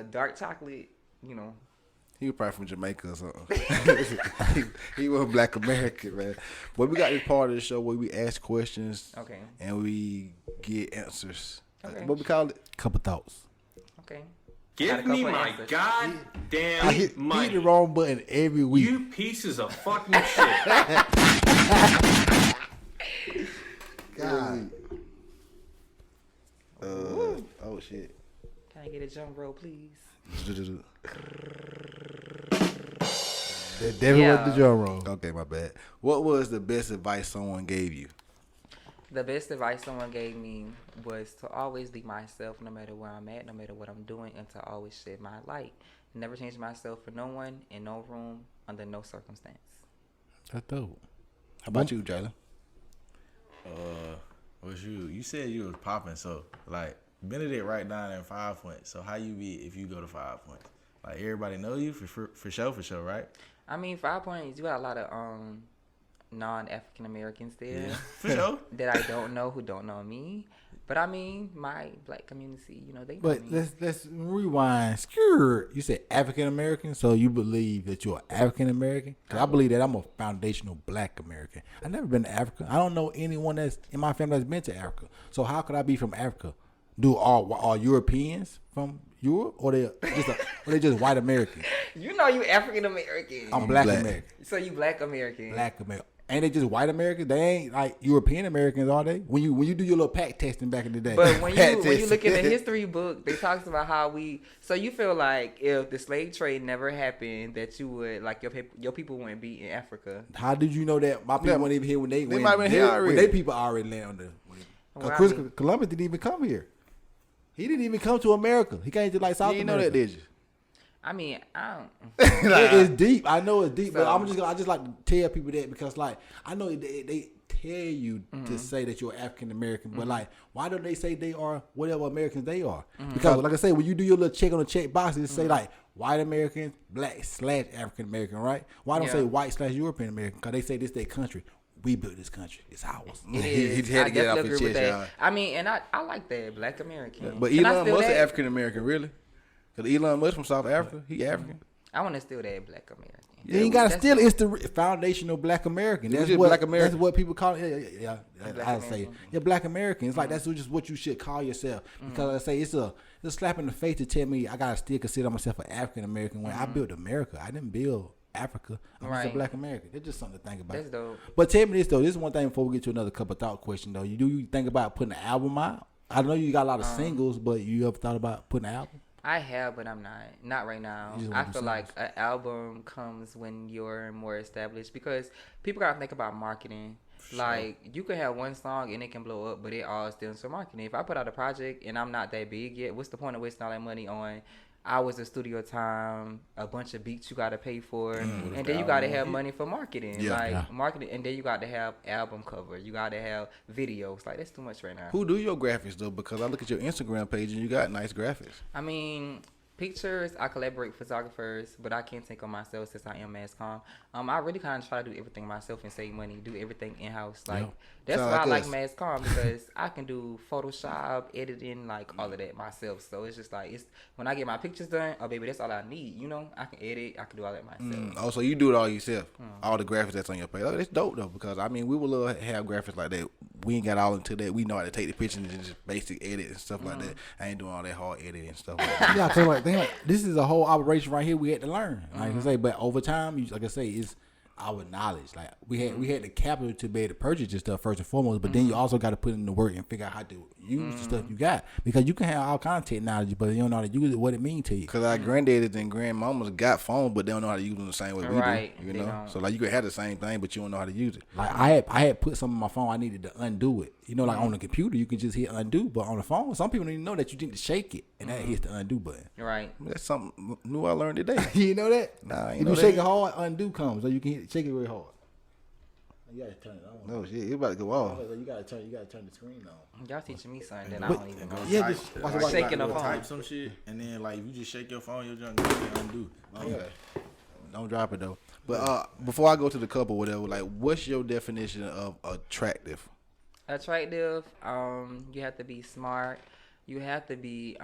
dark chocolate, you know. He was probably from Jamaica or something. he was Black American, man. But we got this part of the show where we ask questions. Okay. And we get answers. Okay. What we call it? Couple thoughts. Okay. Give me my goddamn money. Hit the wrong button every week. You pieces of fucking shit. God. Oh shit. Can I get a drum roll, please? That definitely was the drum roll. Okay, my bad. What was the best advice someone gave you? The best advice someone gave me was to always be myself no matter where I'm at, no matter what I'm doing, and to always shed my light. Never change myself for no one, in no room, under no circumstance. That's dope. How about you, Jalen? What's you said you was popping, so like Benedict right down in 5 points. So how you be if you go to 5 points? Like everybody know you for sure, right? I mean, 5 points, you got a lot of non-African Americans there. Yeah, for sure. That I don't know who don't know me. But I mean, my black community, you know, they know But me. let's rewind. Sure, you said African American, so you believe that you're African American? Because I believe that I'm a foundational Black American. I've never been to Africa. I don't know anyone that's in my family that's been to Africa. So how could I be from Africa? Do all Europeans from Europe, or they just white American? You know you African American. I'm Black American. So you Black American. Black American. Ain't they just white Americans? They ain't like European Americans, are they? When you do your little pack testing back in the day. But when you look in the history book, they talks about how so you feel like if the slave trade never happened, that you would like your people wouldn't be in Africa. How did you know that my people weren't even here when they might have been here already. when they people already landed? Because Columbus didn't even come here. He didn't even come to America. He came to like South You didn't America. know that, did you? I mean, I don't. It's deep. I know it's deep, but So- I just like to tell people that because like I know they tell you to say that you're African American, but like why don't they say they are whatever Americans they are? Because like I say, when you do your little check on the check box, it say like white American, Black / African American, right? Why don't say white / European American? Because they say this their country. We built this country. It's ours. It is. He had to I get it off definitely his agree with chest, that. y'all. I mean, and I like that Black American. But Can I Elon steal Musk that? African American, really? Because Elon Musk from South Africa. He African. I want to steal that Black American. You ain't gotta steal it. It's the foundational Black American. It's That's just what Black American. That's what people call it. Yeah. Black I say American. yeah, Black American. It's like that's just what you should call yourself. Because I say it's a slap in the face to tell me I gotta still consider myself an African American when I built America. I didn't build Africa. I'm just a Right. Black American. It's just something to think about. That's dope. But tell me this though. This is one thing before we get to another couple of thought question though. You think about putting an album out? I know you got a lot of singles, but you ever thought about putting an album? I have, but I'm not right now. You just I wanna do feel like an album comes when you're more established because people gotta think about marketing. Like you can have one song and it can blow up, but it all stems from marketing. If I put out a project and I'm not that big yet, what's the point of wasting all that money on hours of studio time, a bunch of beats you gotta pay for, and then you gotta have money for marketing, marketing, and then you gotta have album cover, you gotta have videos. Like that's too much right now. Who do your graphics though? Because I look at your Instagram page and you got nice graphics. I mean, pictures, I collaborate with photographers, but I can't take on myself since I am MassCom. I really kind of try to do everything myself and save money, do everything in-house. Like, that's Sound why like I like us. MassCom because I can do Photoshop, editing, like all of that myself. So it's just like, when I get my pictures done, oh baby, that's all I need, you know? I can edit, I can do all that myself. Oh, so you do it all yourself? All the graphics that's on your page. Oh, that's dope though, because I mean, we would love to have graphics like that. We ain't got all into that. We know how to take the pictures and just basic edit and stuff like that. I ain't doing all that hard editing and stuff like that. Yeah, so like, this is a whole operation right here. We had to learn, like I say. But over time, like I say, it's our knowledge. Like we had the capital to be able to purchase this stuff first and foremost. But then you also got to put in the work and figure out how to use the stuff you got, because you can have all kind of technology, but you don't know how to use it. What it mean to you? Because our granddaddies and grandmamas got phones, but they don't know how to use them the same way Right, we do. You they know, don't. so like you could have the same thing, but you don't know how to use it. Like I had put something on my phone. I needed to undo it. You know, like on the computer, you can just hit undo, but on the phone, some people don't even know that you need to shake it, and that hits the undo button. Right. That's something new I learned today. You know that? Nah, I ain't if know you that. shake it hard, undo comes, so you can shake it really hard. You gotta turn it on. No shit, you about to go off. You gotta turn the screen on. Y'all teaching me something that I don't even know. Yeah, just watch it. Shaking Like, a phone. type some shit, and then like if you just shake your phone, your junk goes and undo. Okay. Don't drop it though. But before I go to the couple, whatever, like, what's your definition of attractive? Attractive. You have to be smart. You have to be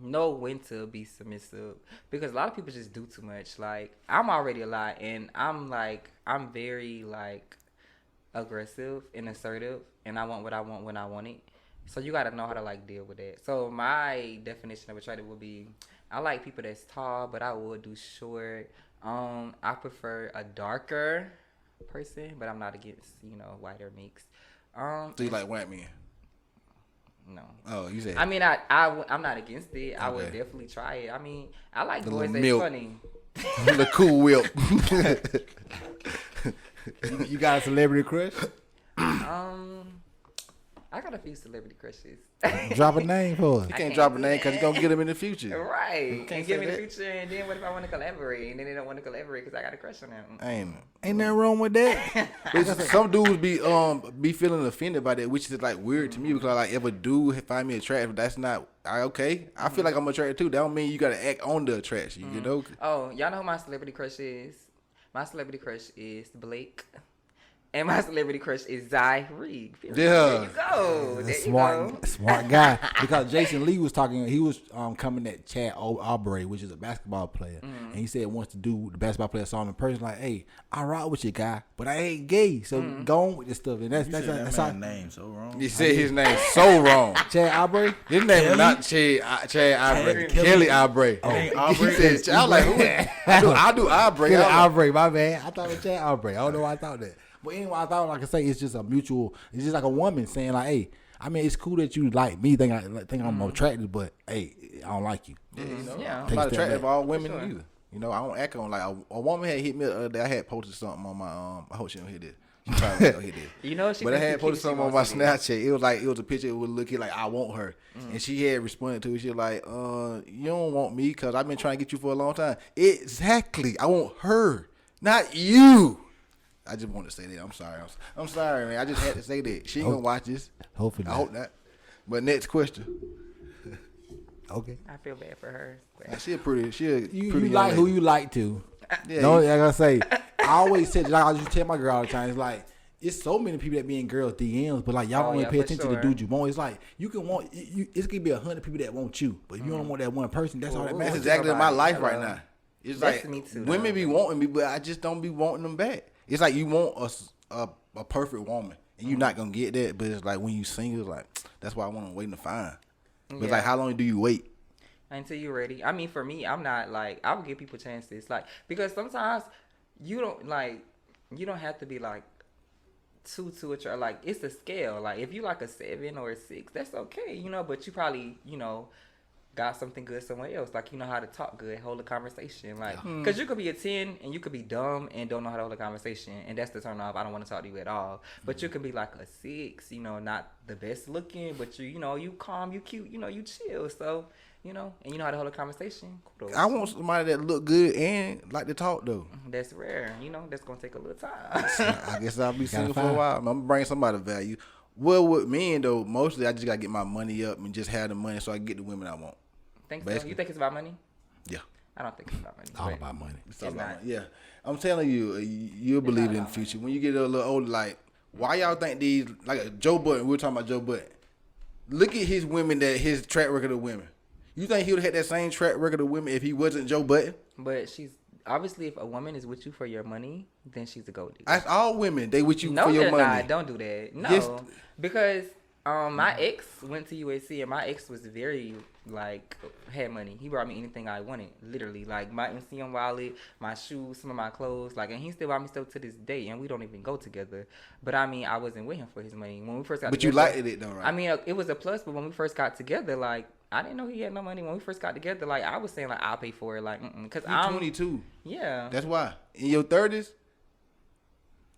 know when to be submissive, because a lot of people just do too much. Like, I'm already a lot, and I'm very like aggressive and assertive, and I want what I want when I want it. So you got to know how to like deal with that. So my definition of attractive would be, I like people that's tall, but I would do short. I prefer a darker person, but I'm not against white or mixed. So you like white men? No. Oh, you said. I mean, I'm not against it. Okay. I would definitely try it. I mean, I like The boys little that's milk. funny. The cool whip. You got a celebrity crush? I got a few celebrity crushes. Drop a name for us. You can't drop a name because you're going to get them in the future. Right. Can't And give say me the that. future, and then what if I want to collaborate? And then they don't want to collaborate because I got a crush on them. Ain't nothing wrong with that. Some dudes be feeling offended by that, which is like weird to me, because like, if a dude find me attractive, that's not okay. I feel like I'm attracted too. That don't mean you got to act on the attraction, you know? Oh, y'all know who my celebrity crush is? My celebrity crush is Blake. And my celebrity crush is Zyreque. Yeah. There you go. There you go. Smart guy. Because Jason Lee was talking, he was coming at Chad Aubrey, which is a basketball player. And he said wants to do the basketball player saw him in person, like, hey, I rock with you, guy, but I ain't gay. So go on with this stuff. And that's That how man's name so wrong. You said his name so wrong. Chad Aubrey. His name is not Chad Aubrey. Kelly Aubrey. It ain't Aubrey. He said, I was like, who? I do Aubrey. Kelly I was like, Aubrey, my man. I thought it was Chad Aubrey. I don't know why I thought that. But anyway, I thought, like I say, it's just a mutual. It's just like a woman saying, like, "Hey, I mean, it's cool that you like me, think I'm attractive, but hey, I don't like you." Yeah. I'm Take a not step attracted to back. all women sure. either. You know, I don't act on like a woman had hit me the other day. I had posted something on my I hope she don't hear this. She probably don't hear this. You know, she But I thinks had she posted cute, something on she my wants to be. Snapchat. It was a picture. It was looking like I want her, and she had responded to it. She was like, you don't want me because I've been trying to get you for a long time. Exactly. I want her, not you. I just want to say that. I'm sorry. I'm sorry, man. I just had to say that. She ain't gonna watch this. Hopefully, I hope not. But next question. Okay. I feel bad for her. She a pretty. You pretty like young who lady. you like to. Yeah, No, like I say, I always said, like I just tell my girl all the time, it's like, it's so many people that be in girls' DMs, but like y'all Oh, only yeah, pay for attention to sure. the dude you want. It's like you can want it's gonna be 100 people that want you, but if you don't want that one person, that's all that Ooh. That's matters. exactly my life right Hello. now. It's That's like me too, women though. be wanting me, but I just don't be wanting them back. It's like you want a perfect woman, and you're not gonna get that. But it's like when you single, it's like that's why I want to waiting to find. But it's Yeah. like, how long do you wait? Until you're ready. I mean, for me, I'm not like, I would give people chances, like, because sometimes you don't have to be like too attractive. Like, it's a scale. Like, if you like a 7 or a 6, that's okay, but you probably got something good somewhere else. Like, you know how to talk good, hold a conversation. Like, because you could be a 10 and you could be dumb and don't know how to hold a conversation, and that's the turn off. I don't want to talk to you at all. But you could be like a 6, not the best looking, but you calm, you cute, you chill. So, and you know how to hold a conversation. Kudos. I want somebody that look good and like to talk though. That's rare. That's gonna take a little time. I guess I'll be single for a find. while. I'm gonna bring somebody of value. Well, with men though, mostly I just gotta get my money up and just have the money so I can get the women I want. Think so? Basically. You think it's about money? Yeah. I don't think it's about money. All but about money. It's all It's about not. money. Yeah. I'm telling you, you'll believe it in the future. When you get a little older, like, why y'all think these, like Joe Budden, we were talking about Joe Budden. Look at his women, his track record of women. You think he would have had that same track record of women if he wasn't Joe Budden? But she's obviously, if a woman is with you for your money, then she's a gold digger. That's all women. They with you No, for your they're money. not. Don't do that. No, Yes. because my ex went to USC and my ex was very had money. He brought me anything I wanted, literally, like my MCM wallet, my shoes, some of my clothes, and he still buy me stuff to this day, and we don't even go together. But I mean, I wasn't with him for his money when we first got. But together. you liked it though, right? I mean, it was a plus, but when we first got together, I didn't know he had no money. When we first got together, I was saying I'll pay for it, because you I'm 22. Yeah. That's why. In your 30s,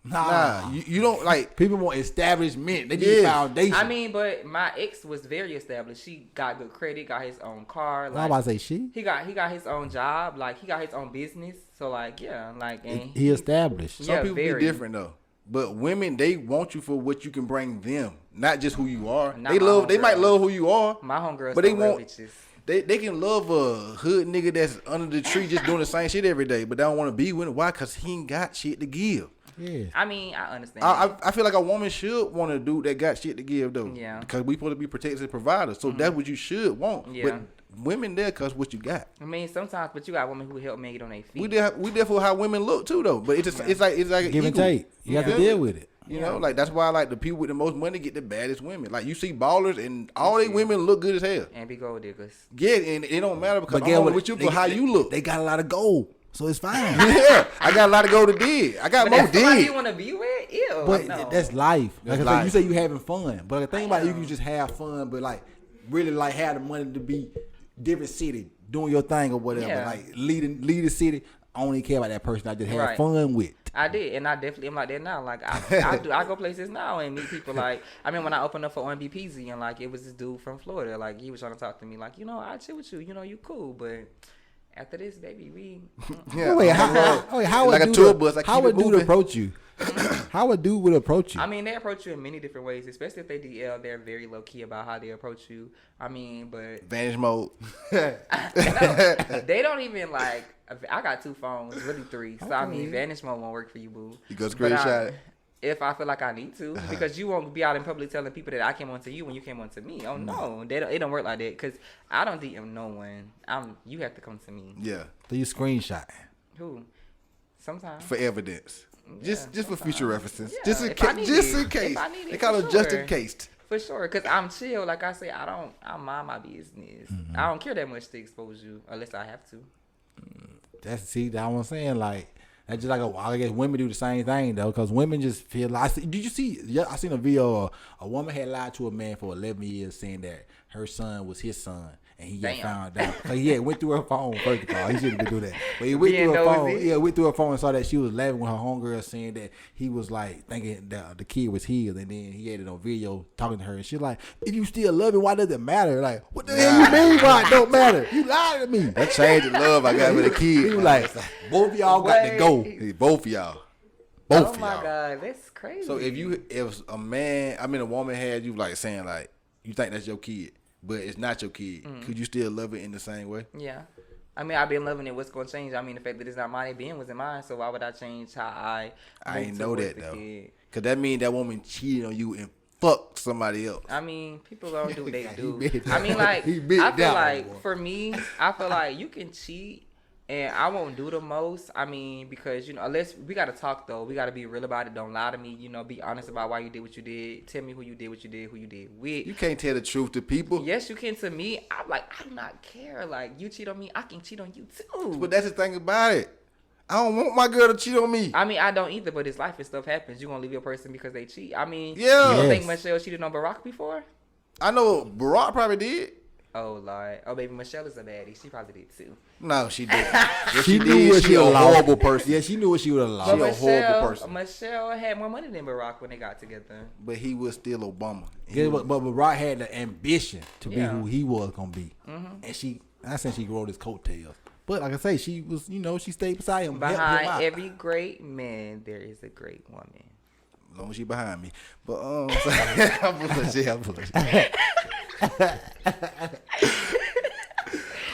Nah, you don't like. people want establishment. They need Yeah. foundation. I mean, but my ex was very established. She got good credit, got his own car. I'm about to say she. He got his own job, he got his own business. So and He established. Some Yeah, people very. be different though. But women, they want you for what you can bring them, not just who you are. Not They my love. They might homegirl. love who you are. my homegirls, But they some real want- bitches. They can love a hood nigga that's under the tree just doing the same shit every day, but they don't want to be with him. Why? Because he ain't got shit to give. Yeah. I mean, I understand. I feel like a woman should want a dude that got shit to give though. Yeah. Because we supposed to be protectors and providers, so that's what you should want. Yeah. But women there because what you got. I mean, sometimes, but you got women who help men get on their feet. We there for how women look too though. But it's like Give and equal. take. You have to deal with it. You know, like that's why like the people with the most money get the baddest women. Like you see ballers and all they women look good as hell. And be gold diggers. Yeah, and it don't matter because But I'm only with you for how you look. They got a lot of gold, so it's fine. Yeah, I got a lot of gold to dig. I got But more that's somebody you dig. want to be with? Ew. But no. that's life. Like That's I said, life. you say you having fun, but the thing about it, you can just have fun, but like really like have the money to be different city doing your thing or whatever. Yeah. Like lead the city. I only care about that person I just have Right. fun with. I did, and I definitely am like that now. Like I go places now and meet people. Like I mean, when I opened up for OMBPZ and like it was this dude from Florida. Like he was trying to talk to me. Like I chill with you. You cool, but after this, baby, we. Yeah, Wait, how like would a dude tour bus. Like how would dude approach you? How would dude approach you? I mean, they approach you in many different ways, especially if they DL. They're very low key about how they approach you. I mean, but Vanish mode. they don't even like. I got 2 phones, really 3. So I mean, Vanish mode won't work for you, boo. You go But screenshot it. if I feel like I need to, because you won't be out in public telling people that I came on to you when you came on to me. Oh no, it don't work like that. Cause I don't DM no one. You have to come to me. Yeah, So you screenshot. Who? Sometimes. for evidence. Just for future references. Yeah, Just in if I case. need Just it. in case. If I need it, They call for it just sure. in case. For sure, cause I'm chill. Like I say, I mind my business. I don't care that much to expose you unless I have to. That's what I'm saying. Like that's just like I guess women do the same thing though, because women just feel like. Did you see? Yeah, I seen a video. A woman had lied to a man for 11 years, saying that her son was his son, and he got found out. So he went through her phone. First of all, he shouldn't been do that. But he went Being through her phone. nosy. Yeah, went through her phone and saw that she was laughing with her homegirl, saying that he was like thinking that the kid was his, and then he had it on video talking to her, and she like, "If you still love him, why does it matter? Like, what the hell you mean? Why it don't matter? You lied to me." That changed the love I got with a kid. He was like, both of y'all got to go. Hey, both of y'all. Both Oh of my y'all. god, that's crazy. So if a woman had you like saying like you think that's your kid, but it's not your kid, could you still love it in the same way? Yeah. I mean, I've been loving it. What's going to change? I mean, the fact that it's not mine, it being wasn't mine. So why would I change how I ain't move know towards that the though. kid? Cause that mean that woman cheated on you and fucked somebody else. I mean, people don't do what they He do. bit I mean, like, he bit I feel that like one. for me, I feel like you can cheat and I won't do the most. I mean, because, unless we got to talk though. We got to be real about it. Don't lie to me. Be honest about why you did what you did. Tell me who you did what you did, who you did with. You can't tell the truth to people. Yes, you can to me. I'm like, I do not care. Like, you cheat on me, I can cheat on you too. But that's the thing about it. I don't want my girl to cheat on me. I mean, I don't either, but it's life and stuff happens. You gonna leave your person because they cheat. I mean, Yeah. you don't think Yes. Michelle cheated on Barack before? I know Barack probably did. Oh, Lord. Oh, baby, Michelle is a baddie. She probably did too. No, she didn't. If She did, knew what she she a allowed. horrible person. Yeah, she knew what she would allow. She a horrible person. Michelle had more money than Barack when they got together. But he was still Obama. Yeah, but Barack had the ambition to be Yeah. who he was gonna be, and I said she rode his coattails. But like I say, she was, she stayed beside him. helped him Behind out. every great man, there is a great woman. As long as she behind me. But I'm bullshit.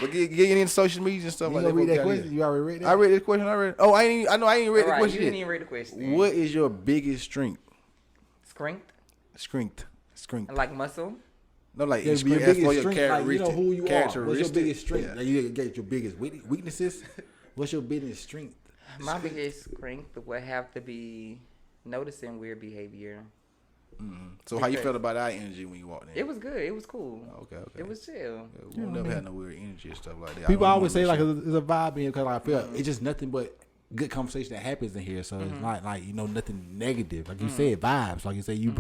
But getting into social media and stuff You like gonna that. read that before we got question? You already read that? I read this question already. Oh, I ain't read the All right, question you yet. didn't even read the question. What is your biggest strength? Strength? Strength. Like muscle? No, like Yeah, strength your as for biggest your strength, like, you know characteristic. who you are. What's your characteristic. biggest strength? Yeah. Like, you get your biggest weaknesses. What's your biggest strength? My biggest strength would have to be noticing weird behavior. So how you felt about our energy when you walked in? It was good. It was cool. Okay. It was chill. We'll never had no weird energy and stuff like that. People I don't always know say like shit. it's a vibe in because I feel it's just nothing but good conversation that happens in here. So it's not like nothing negative. Like you said, vibes. Like you say, you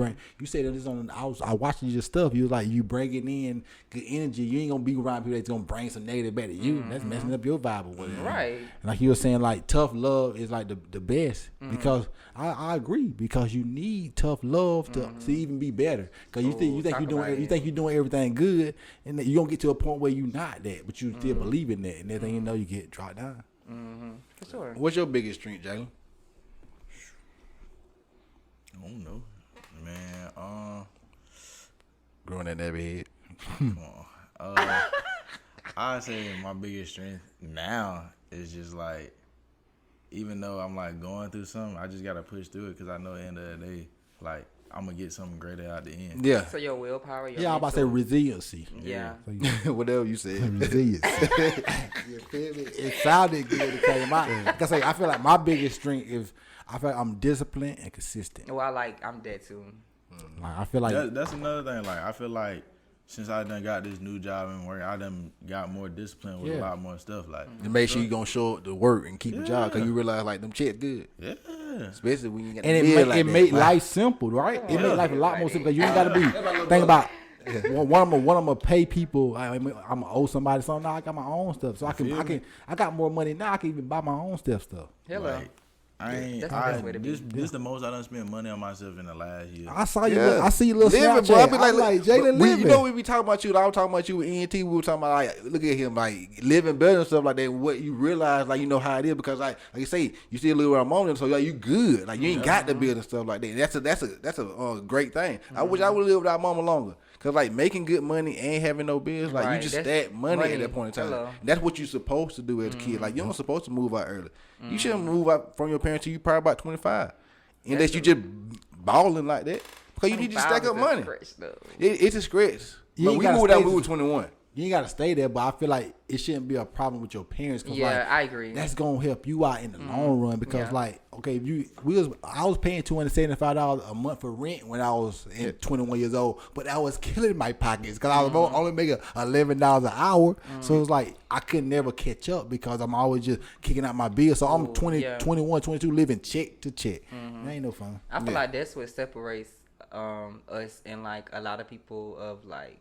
said this on. I watching your stuff. You was like you bringing in good energy. You ain't gonna be around people that's gonna bring some negative back to you. That's messing up your vibe or whatever. Right. And like you were saying, like tough love is like the best because I agree because you need tough love to even be better. Because you think you're doing everything good, and then you gonna get to a point where you're not that, but you still believe in that, and then you know you get dropped down. For sure. What's your biggest strength, Jalen? I don't know, man. Growing that nappy head. Come on. I say my biggest strength now is just like, even though I'm like going through something, I just gotta push through it because I know at the end of the day, like I'm gonna get something greater out the end. Yeah. So your willpower, your I'm about to say resiliency. Yeah. Whatever you said. Resiliency. You feel me? It sounded good because I feel like my biggest strength is I feel like I'm disciplined and consistent. Well, I'm dead too. Like I feel like That's another thing. Like I feel like since I done got this new job and work, I done got more discipline with a lot more stuff. Like to make sure you gonna show up to work and keep a job because you realize like them checks good. Yeah. Especially when you get and it make life simple, right? It make life a lot more simple because you ain't gotta be think about. One I'm gonna pay people. I'm gonna owe somebody something. Now I got my own stuff, so I got more money now. I can even buy my own stuff. Hello. Like, This the most I done spent money on myself in the last year. I saw you. I see you little living, Snapchat. bro. I be like Jalen living. You know we be talking about you. I was talking about you with ENT. We were talking about like look at him like living better and stuff like that. What you realize like you know how it is because like you say you still live where I'm on, so like you good. Like you ain't got to build and stuff like that. That's a great thing. I wish I would live without mama longer. Cause like making good money and having no bills, like you just stack money at that point in time. Hello. That's what you're supposed to do as a kid. Like you're not supposed to move out early. You shouldn't move out from your parents till you probably about 25, unless you just balling like that. Because you need to stack up money. It's a scratch. But we moved out when we were 21. You ain't gotta stay there, but I feel like it shouldn't be a problem with your parents. Cause like, I agree. That's gonna help you out in the long run because, like, okay, I was paying $275 a month for rent when I was 21 years old, but that was killing my pockets because I was only making $11 an hour. So it's like I could never catch up because I'm always just kicking out my bills. So I'm 21, 22, living check to check. That ain't no fun. I feel like that's what separates us and like a lot of people of like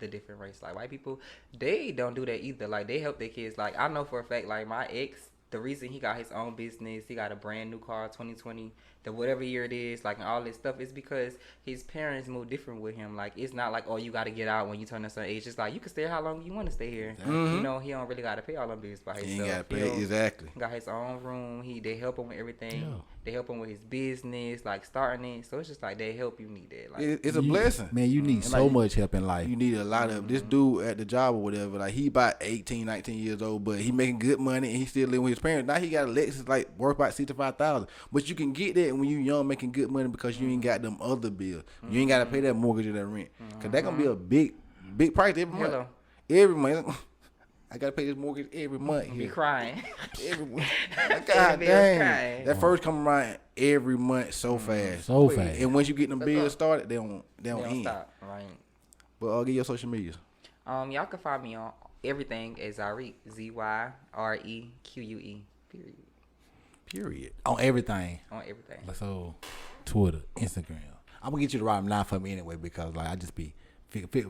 the different race. Like white people, they don't do that either. Like they help their kids. Like I know for a fact, like my ex, the reason he got his own business, he got a brand new car, 2020, the whatever year it is, like and all this stuff is because his parents moved different with him. Like it's not like, oh, you got to get out when you turn a certain age. It's like you can stay how long you want to stay here. You know, he don't really got to pay all them bills by himself. He ain't got to pay exactly. Got his own room. They help him with everything. Yeah. They help him with his business, like starting it. So it's just like they help you need that. Like it's a blessing, man. You need so much help in life. You need a lot of this dude at the job or whatever. Like he about 18, 19 years old, but he making good money and he still living with his parents. Now he got a Lexus like worth about $65,000. But you can get that when you young making good money because you ain't got them other bills. You ain't got to pay that mortgage or that rent. Cause that gonna be a big price every month. Every month. I gotta pay this mortgage every month. Be crying. Every month. God dang. That first come around every month so fast. So fast. And once you get them bills started, they don't end. Stop. Right. But I'll get your social media. Y'all can find me on everything as Zyreque. ZYREQUE. Period. On everything. On everything. So Twitter, Instagram. I'm gonna get you the right line for me anyway because like I just be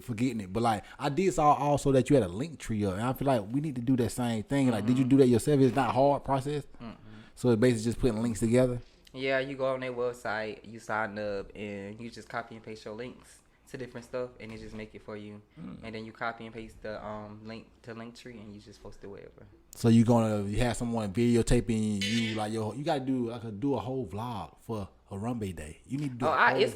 forgetting it. But like I did saw also that you had a link tree up, and I feel like we need to do that same thing. Like, did you do that yourself? It's not hard process. So it's basically just putting links together. Yeah, you go on their website, you sign up, and you just copy and paste your links to different stuff, and it just make it for you. And then you copy and paste the link to Linktree, and you just post it wherever. So you have someone videotaping you like you gotta do a whole vlog for Harambe Day. You need to do it's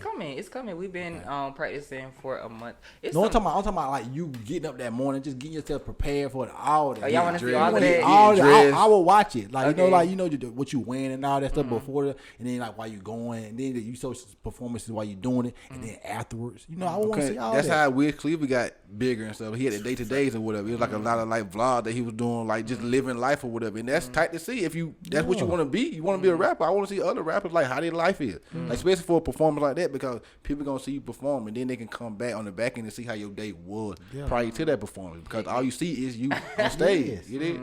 coming. We've been practicing for a month. I'm talking about like you getting up that morning, just getting yourself prepared for all that. Y'all want to see all of that? I will watch it. Like you know what you wearing and all that stuff before and then like while you going, and then you show performances while you doing it, and then afterwards, you know, I want to see all that. That's how Wiz Khalifa got bigger and stuff. He had the day-to-days or whatever. It was like a lot of like vlog that he was doing, like just living life or whatever. And that's tight to see if that's what you want to be. You want to be a rapper. I want to see other rappers like how their life is. Like especially for a performance like that, because people gonna see you perform and then they can come back on the back end and see how your day was prior to that performance, because all you see is you on stage.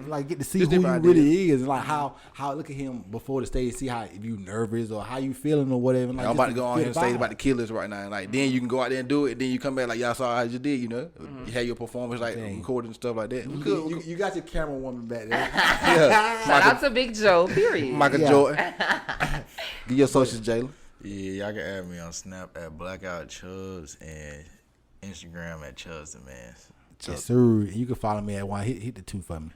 Like get to see who you really is, and like how look at him before the stage, see how if you nervous or how you feeling or whatever. Like, I'm about to go on here and say about to kill this right now, and like then you can go out there and do it, and then you come back like y'all saw how you did, you know. You had your performance like recording and stuff like that. You got your camera woman back there. Shout out to Big Joe. Period. Michael Jordan. Give your socials, Jalen. Yeah, y'all can add me on Snap at Blackout Chubbs and Instagram at Chubbs the Man. Yes, sir. You can follow me at hit the 2 for me.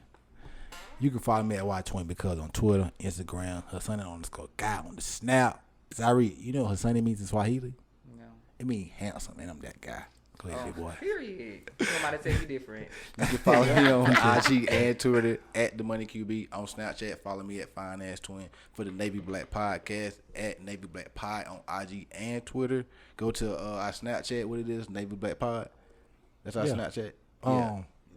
You can follow me at Y20 because on Twitter, Instagram, Hassani_guy on the Snap. Zyreque, you know what Hassani means in Swahili? No. It means handsome, and I'm that guy. Go ahead, big boy. Period. Somebody tell you different. You can follow me on IG and Twitter at The Money QB. On Snapchat, follow me at Fine Ass Twin. For the Navy Black Podcast at Navy Black Pod on IG and Twitter. Go to our Snapchat. What it is, Navy Black Pod. That's our Snapchat.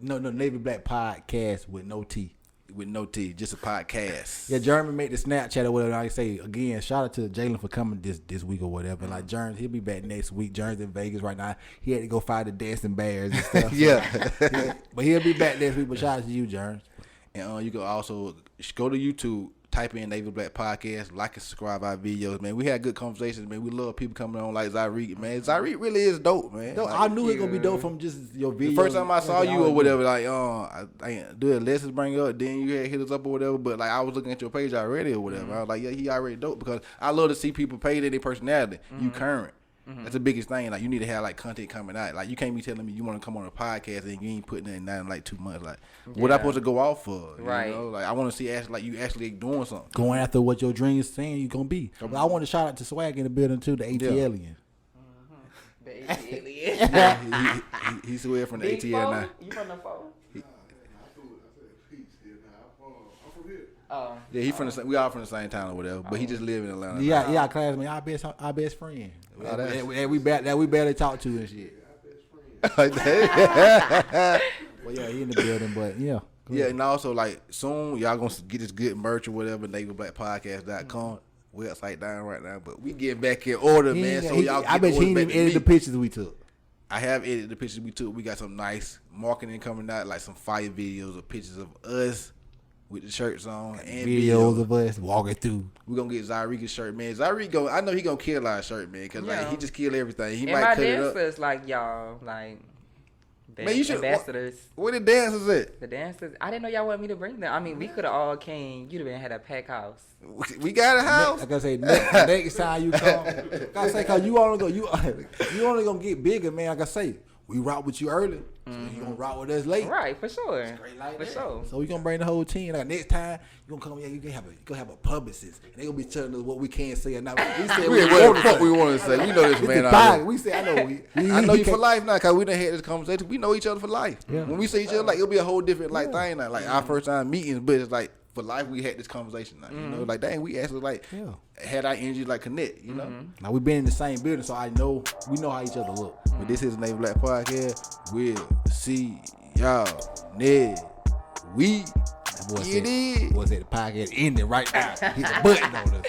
No, Navy Black Podcast with no T. With no T, just a podcast. Yeah, Jeremy made the Snapchat or whatever. Like I say again, shout out to Jalen for coming this week or whatever. Like Jeremy, he'll be back next week. Jeremy's in Vegas right now. He had to go find the dancing bears and stuff. Yeah. But he'll be back next week. But shout out to you, Jeremy. And you can also go to YouTube, type in Navy Black Podcast, like and subscribe our videos, man. We had good conversations, man. We love people coming on like Zyreque, man. Zyreque really is dope, man. Like, I knew it was gonna be dope from just your video. The first time I saw you or whatever, like, I do a lessons bring up, then you had hit us up or whatever. But like, I was looking at your page already or whatever. I was like, yeah, he already dope because I love to see people pay their personality. You current. That's the biggest thing. Like, you need to have like content coming out. Like, you can't be telling me you want to come on a podcast and you ain't putting it in that in like 2 months. Like, what I supposed to go off for? Right. You know? Like, I want to see you actually doing something. Going after what your dreams saying you gonna be. But I want to shout out to Swag in the building too, the ATLian. The alien. He's away from the Big ATL four? now. You from the phone? Yeah, he from we all from the same town or whatever, but he just live in Atlanta. Yeah, classmate, our best friend. That we barely talk to and shit. Well, yeah, he in the building, but yeah. Yeah, and also like soon y'all gonna get this good merch or whatever, NavyBlackPodcast.com. Website down right now, but we getting back in order, man. So y'all I bet you ain't even edited the pictures we took. I have edited the pictures we took. We got some nice marketing coming out, like some fire videos of pictures of us with the shirts on and videos of us walking through. We're gonna get Zy'Reque's shirt, man. Zy'Reque, I know he gonna kill our shirt, man, because like he just kill everything. He and might my cut it up. dancers, like y'all, like Man, you should ambassadors. Where the dancers at? The dancers. I didn't know y'all wanted me to bring them. I mean, we could have all came. You'd have been had a pack house. We got a house. Like I say, next time you come, like I say, cause you only gonna get bigger, man. Like I say, we rock with you early, so you gonna rock with us late. Right, for sure. Like for that. sure. So we gonna bring the whole team. Like next time, you gonna come here, you gonna have a publicist, and they gonna be telling us what we can't say or not. We said what the fuck we want to say. We know this man already. We say, I know. I know you for life now, cause we done had this conversation. We know each other for life. Yeah. When we see each other, like it'll be a whole different thing now. Like our first time meetings, but it's like for life we had this conversation now. You know, like dang, we actually like had our energy like connect. You know, now we been in the same building, so we know how each other look. But this is the Navy Black Podcast. We'll see y'all next week. Boy said the podcast ending right now. Hit the button on us.